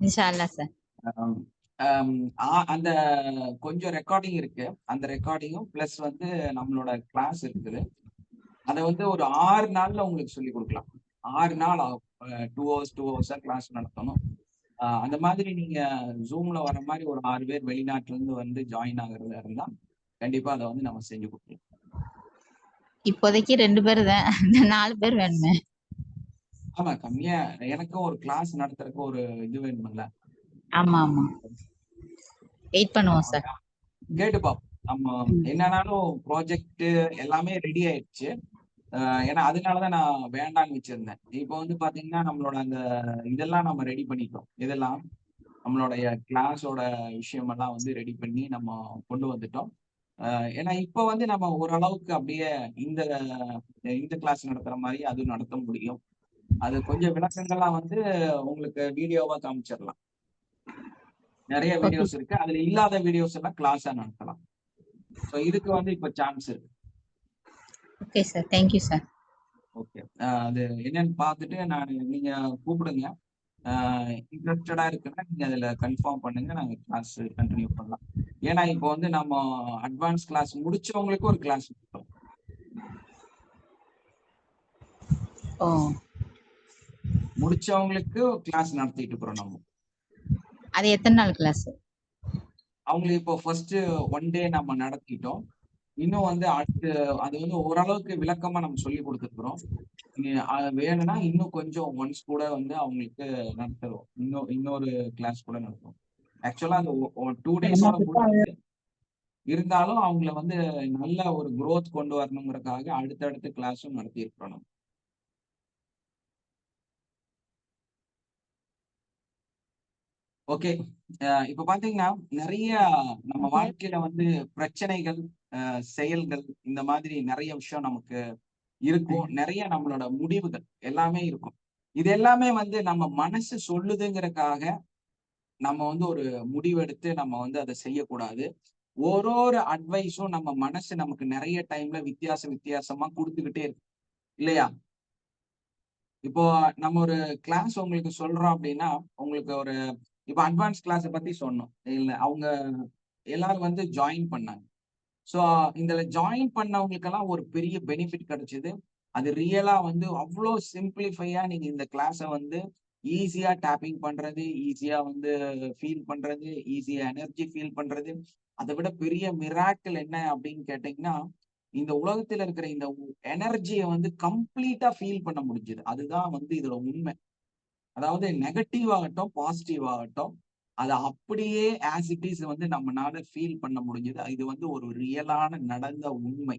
இன்ஷா அல்லாஹ் சார். அந்த கொஞ்சம் ரெக்கார்டிங் இருக்கு. அந்த ரெக்கார்டிங்கும் பிளஸ் வந்து நம்மளோட கிளாஸ் இருக்குது. அதை வந்து ஒரு 6 நாள்ல உங்களுக்கு சொல்லி கொடுக்கலாம். 6 நாள் 2 hours கிளாஸ் நடத்தணும். அந்த மாதிரி நீங்க ஜூம்ல வர மாதிரி ஒரு 6 பேர் வெளிநாட்டுல இருந்து வந்து ஜாயின் ஆகுறதா இருந்தா கண்டிப்பா அதை வந்து நம்ம செஞ்சு கொடுக்கலாம். இப்போதைக்கு 2 பேர் தான், 4 பேர் வேணுமே. ஆமா, கம்மியா. எனக்கும் ஒரு கிளாஸ் நடத்துறதுக்கு ஒரு இது வேணும்ல. ஆமா ஆமா, வெயிட் பண்ணுவோம் சார். கேட்டு பாப்போம். நம்ம என்னன்னாலும் ப்ராஜெக்ட் எல்லாமே ரெடி ஆயிடுச்சு. ஏன்னா அதனாலதான் நான் வேண்டான்னு வச்சிருந்தேன். இப்போ வந்து பாத்தீங்கன்னா நம்மளோட அந்த இதெல்லாம் நம்ம ரெடி பண்ணிட்டோம். இதெல்லாம் நம்மளுடைய கிளாஸோட விஷயமெல்லாம் வந்து ரெடி பண்ணி நம்ம கொண்டு வந்துட்டோம். ஏன்னா இப்ப வந்து நம்ம ஓரளவுக்கு அப்படியே இந்த கிளாஸ் நடத்துற மாதிரி அது நடத்த முடியும். அது கொஞ்சம் விளக்கங்கள்லாம் வந்து உங்களுக்கு வீடியோவா காமிச்சிடலாம். நிறைய வீடியோஸ் இருக்கு. அதுல இல்லாத வீடியோஸ் எல்லாம் கிளாஸா நடத்தலாம். ஸோ இதுக்கு வந்து இப்ப சான்ஸ் இருக்கு. Okay sir, thank you sir. Okay, அது என்னன்னு பார்த்துட்டு நீங்க கூப்பிடுங்க. இன்ட்ரெஸ்டடா இருக்குன்னா நீங்க அதுல கன்ஃபார்ம் பண்ணுங்க, நாங்க கிளாஸ் கண்டினியூ பண்ணலாம். ஏன்னா இப்போ வந்து நம்ம அட்வான்ஸ் கிளாஸ் முடிச்சவங்களுக்கு ஒரு கிளாஸ் கொடுத்தோம். ஓ, முடிச்சவங்களுக்கு கிளாஸ் நடத்திட்டு இருக்கிறோம் நம்ம. அது எத்தனை நாள் கிளாஸ்? அவங்களுக்கு இப்போ ஃபர்ஸ்ட் 1 day நம்ம நடத்திட்டோம். இன்னும் வந்து அடுத்து அது வந்து ஓரளவுக்கு விளக்கமா நம்ம சொல்லி கொடுத்துருக்குறோம். வேணும்னா இன்னும் கொஞ்சம் ஒன்ஸ் கூட வந்து அவங்களுக்கு நடத்துறோம். இன்னொரு கிளாஸ் கூட நடத்துவோம். ஆக்சுவலா அந்த 2 டேஸோட முடிஞ்சது. இருந்தாலும் அவங்கள வந்து நல்ல ஒரு growth கொண்டு வரணுங்கிறதுக்காக அடுத்தடுத்த கிளாஸும் நடத்தியிருக்கிறோம் நம்ம. ஓகே. இப்ப பாத்தீங்கன்னா நிறைய நம்ம வாழ்க்கையில வந்து பிரச்சனைகள், செயல்கள் இந்த மாதிரி நிறைய விஷயம் நமக்கு இருக்கும். நிறைய நம்மளோட முடிவுகள் எல்லாமே இருக்கும். இது எல்லாமே வந்து நம்ம மனசு சொல்லுதுங்கிறதுக்காக நம்ம வந்து ஒரு முடிவெடுத்து நம்ம வந்து அதை செய்யக்கூடாது. ஒரு அட்வைஸும் நம்ம மனசு நமக்கு நிறைய டைம்ல வித்தியாசமா கொடுத்துக்கிட்டே இருக்கு இல்லையா? இப்போ நம்ம ஒரு கிளாஸ் உங்களுக்கு சொல்றோம் அப்படின்னா, உங்களுக்கு ஒரு இப்ப அட்வான்ஸ் கிளாஸ பத்தி சொன்னோம். இல்ல அவங்க எல்லாரும் வந்து ஜாயின் பண்ணாங்க. சோ இதுல ஜாயின் பண்ணவங்களுக்கெல்லாம் ஒரு பெரிய பெனிஃபிட் கிடைச்சது. அது ரியலா வந்து அவ்ளோ சிம்பிளிஃபையா நீங்க இந்த கிளாஸ வந்து ஈஸியா டேப்பிங் பண்றது, ஈஸியா வந்து ஃபீல் பண்றது, ஈஸியா எனர்ஜி ஃபீல் பண்றது. அதை விட பெரிய மிராக்கிள் என்ன அப்படின்னு கேட்டீங்கன்னா, இந்த உலகத்துல இருக்கிற இந்த எனர்ஜியை வந்து கம்ப்ளீட்டா ஃபீல் பண்ண முடிஞ்சது. அதுதான் வந்து இதுல உண்மை. அதாவது நெகட்டிவ் ஆகட்டும், பாசிட்டிவ் ஆகட்டும், அத அப்படியே ஆஸ் இட் இஸ் வந்து நம்மனால ஃபீல் பண்ண முடிஞ்சது. இது வந்து ஒரு ரியலான நடந்த உண்மை.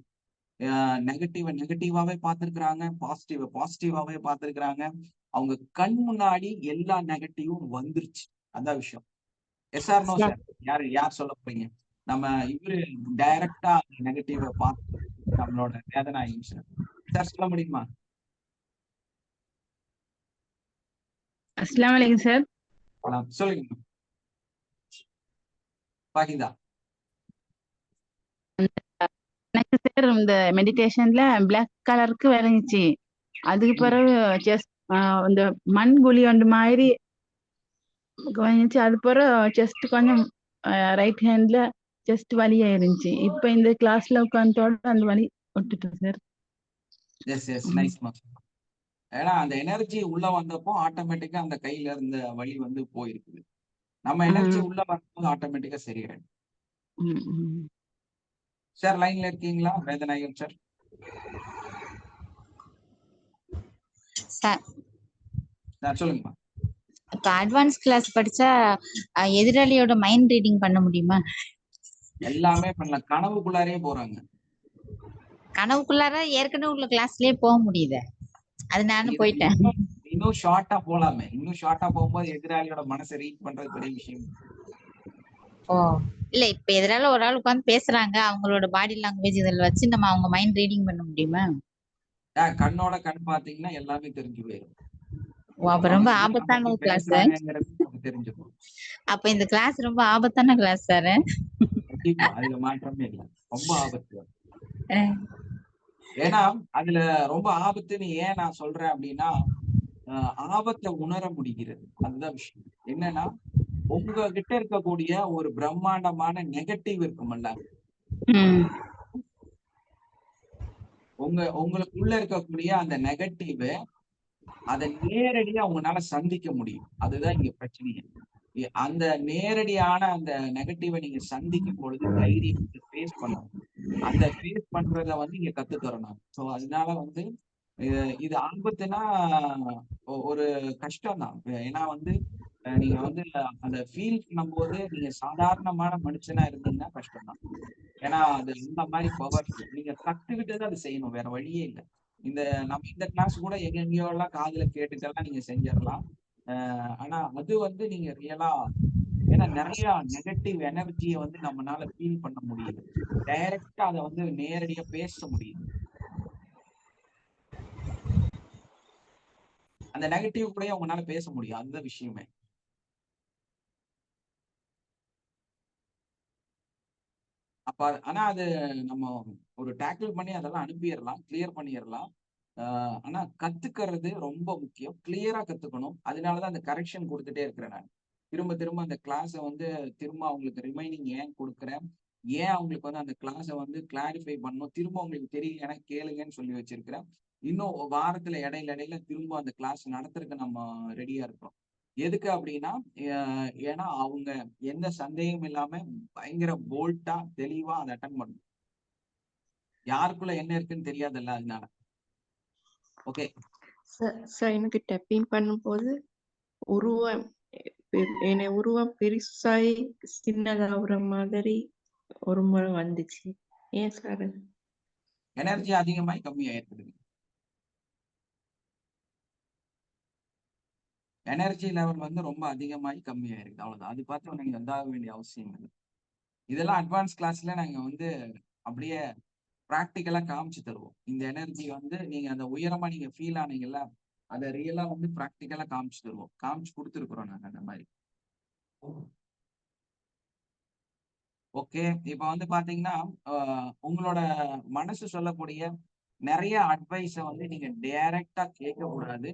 நெகட்டிவ நெகட்டிவாவே பார்த்திருக்கிறாங்க, பாசிட்டிவாவே பார்த்திருக்கிறாங்க. அவங்க கண் முன்னாடி எல்லா நெகட்டிவும் வந்துருச்சு. அதான் விஷயம். Yes or no sir? யார் சொல்ல போறீங்க? நம்ம இவரு டைரக்டா நெகட்டிவ பார்த்து நம்மளோட வேதனாயும் சார். சார் சொல்ல முடியுமா? அஸ்ஸலாமு அலைக்கும் சார். சொல்லுங்க பாகிதா. எனக்கு சார் இந்த மெடிடேஷன்ல பிளாக் கலருக்கு விளங்குச்சு. அதுக்கு பிறகு செஸ்ட் இந்த மண் குழி ஒன்று மாதிரி வந்துச்சு. அது பிறகு செஸ்ட் கொஞ்சம் ரைட் ஹேண்ட்ல செஸ்ட் வலியா இருந்துச்சு. இப்ப இந்த கிளாஸ்ல உட்காந்தோட அந்த வலி விட்டுட்டேன் சார். எஸ் நைஸ்மா. ஏன்னா அந்த எனர்ஜி உள்ள வந்தப்போ ஆட்டோமேட்டிக்கா அந்த கையில இருந்த வலி வந்து போயிருக்குது. நம்ம எனர்ஜி உள்ள வரும்போது ஆட்டோமேட்டிக்கா சரியாயிடும். சார் லைன்ல இருக்கீங்களா? வேதநாயகன் சார். சொல்லுங்கம்மா. இப்ப அட்வான்ஸ் கிளாஸ் படிச்சா எதிராளியோட மைண்ட் ரீடிங் பண்ண முடியுமா? எல்லாமே பண்ணலாம். கனவுக்குள்ளாரே போறாங்க. கனவுக்குள்ளார ஏற்கனவே உள்ள கிளாஸ்லயே போக முடியுது. அது நானும் போயிட்டேன். இன்னும் ஷார்ட்டா போலாமே. இன்னும் ஷார்ட்டா போகும்போது எதிராளியோட மனசை ரீட் பண்றது பெரிய விஷயம். ஓ இல்ல, இப்ப எதிரால ஒரு ஆள் உட்கார்ந்து பேசுறாங்க, அவங்களோட பாடி லாங்குவேஜ் இதில் வச்சு நம்ம அவங்க மைண்ட் ரீடிங் பண்ண முடியுமா? கண்ணோட கண் பாத்தீங்கன்னா எல்லாமே தெரிஞ்சு போயிடும். அப்ப ரொம்ப ஆபத்தான ஒரு கிளாஸ். தெரிஞ்சுக்கும். அப்ப இந்த கிளாஸ் ரொம்ப ஆபத்தான கிளாஸ் சார். கண்டிப்பா அதுல மாற்றமே இல்லை. ரொம்ப ஆபத்து. ஏன்னா அதுல ரொம்ப ஆபத்துன்னு ஏன் நான் சொல்றேன் அப்படின்னா, ஆபத்தை உணர முடிகிறது. அதுதான் விஷயம். என்னன்னா உங்ககிட்ட இருக்கக்கூடிய ஒரு பிரம்மாண்டமான நெகட்டிவ் இருக்குமல்ல, உங்களுக்குள்ள இருக்கக்கூடிய அந்த நெகட்டிவ் அதை நேரடியா உங்களால சந்திக்க முடியும். அதுதான் இங்க பிரச்சனையே. அந்த நேரடியான அந்த நெகட்டிவை நீங்க சந்திக்கும் பொழுது தைரியம் ஃபேஸ் பண்ணணும். அந்த ஃபேஸ் பண்றத வந்து இங்க கத்து தரணும். சோ அதனால வந்து இது ஆபத்துனா ஒரு கஷ்டம் தான். ஏன்னா வந்து நீங்க வந்து அந்த ஃபீல் பண்ணும்போது நீங்க சாதாரணமான மனுஷனா இருந்தீங்கன்னா கஷ்டம் தான். ஏன்னா அது இந்த மாதிரி பவர்ஃபுல். நீங்க கத்துக்கிட்டு அது செய்யணும். வேற வழியே இல்லை. நம்ம இந்த கிளாஸ் கூட எங்கெங்கயோ எல்லாம் காதுல கேட்டுட்டெல்லாம் நீங்க செஞ்சிடலாம். ஆனா அது வந்து நீங்க ரியலா, ஏன்னா நிறைய நெகட்டிவ் எனர்ஜியை வந்து நம்மளால ஃபீல் பண்ண முடியுது. டைரக்டா அதை வந்து நேரடியா பேச முடியுது. அந்த நெகட்டிவ் கூட உங்களால பேச முடியும். அந்த விஷயமே. அப்ப ஆனா அது நம்ம ஒரு டேக்கிள் பண்ணி அதெல்லாம் அனுப்பிடலாம், கிளியர் பண்ணிடலாம். ஆனா கத்துக்கிறது ரொம்ப முக்கியம். கிளியரா கத்துக்கணும். அதனாலதான் அந்த கரெக்ஷன் கொடுத்துட்டே இருக்கிறேன் நான். திரும்ப திரும்ப அந்த கிளாஸை வந்து திரும்ப அவங்களுக்கு ரிமைனிங் ஏன் கொடுக்குறேன், ஏன் அவங்களுக்கு வந்து அந்த கிளாஸை வந்து கிளாரிஃபை பண்ணணும், திரும்ப உங்களுக்கு தெரியலன்னா கேளுங்கன்னு சொல்லி வச்சிருக்கிறேன். இன்னும் வாரத்துல இடையில திரும்ப அந்த கிளாஸ் நடத்துறதுக்கு நம்ம ரெடியா இருக்கோம். எதுக்கு அப்படின்னா, ஏன்னா அவங்க எந்த சந்தேகமும் இல்லாம பயங்கர போல்ட்டா தெளிவா அதை அட்டன் பண்ணணும். யாருக்குள்ள என்ன இருக்குன்னு தெரியாதுல்ல, அதனால. ஓகே, சார் எனக்கு டப்பிங் பண்ணும்போது உருவம் என்னை உருவம் பெருசாகி சின்னதாகிற மாதிரி ஒரு முறை வந்துச்சு. ஏன் சார்? எனர்ஜி அதிகமாய் கம்மியாயிருக்குது. எனர்ஜி லெவல் வந்து ரொம்ப அதிகமாகி கம்மியாயிருக்குது, அவ்வளவுதான். அது பார்த்து நீங்க வந்தாக வேண்டிய அவசியம் இல்லை. இதெல்லாம் அட்வான்ஸ் கிளாஸ்ல நாங்க வந்து அப்படியே ப்ராக்டிக்கலா காமிச்சு தருவோம். இந்த எனர்ஜி வந்து நீங்க அந்த உயரமா நீங்க ஃபீல் ஆனீங்கல்ல, அதை ரியலா வந்து ப்ராக்டிக்கலா காமிச்சு தருவோம். காமிச்சு கொடுத்துருக்குறோம் நாங்க அந்த மாதிரி. ஓகே, இப்ப வந்து பாத்தீங்கன்னா உங்களோட மனசு சொல்லக்கூடிய நிறைய அட்வைஸ வந்து நீங்க டைரக்டா கேட்க கூடாது.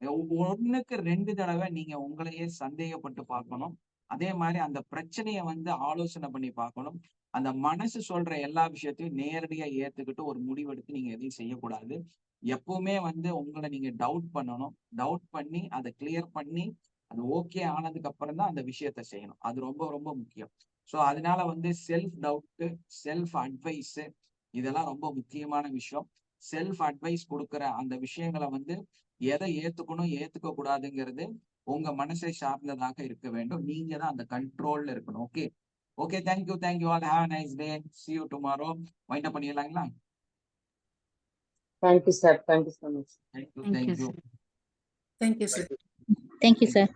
1க்கு 2 தடவை நீங்க உங்களையே சந்தேகப்பட்டு பார்க்கணும். அதே மாதிரி அந்த பிரச்சனையை வந்து ஆலோசனை பண்ணி பார்க்கணும். அந்த மனசு சொல்ற எல்லா விஷயத்தையும் நேரடியா ஏத்துக்கிட்டு ஒரு முடிவெடுத்து நீங்க எதையும் செய்யக்கூடாது. எப்பவுமே வந்து உங்களை நீங்க டவுட் பண்ணணும். டவுட் பண்ணி அதை கிளியர் பண்ணி அது ஓகே ஆனதுக்கு அப்புறம் தான் அந்த விஷயத்த செய்யணும். அது ரொம்ப ரொம்ப முக்கியம். ஸோ அதனால வந்து செல்ஃப் டவுட்டு, செல்ஃப் அட்வைஸ் இதெல்லாம் ரொம்ப முக்கியமான விஷயம். செல்ஃப் அட்வைஸ் கொடுக்குற அந்த விஷயங்களை வந்து எதை ஏத்துக்கணும் ஏத்துக்க கூடாதுங்கிறது உங்க மனசை சார்ந்ததாக இருக்க வேண்டும். நீங்க தான் அந்த கண்ட்ரோல்ல இருக்கணும். Okay okay, thank you all, have a nice day, see you tomorrow. Wind up பண்ணிடலாங்களா? Thank you sir, thank you so much. Thank you. Thank you sir. Thank you sir.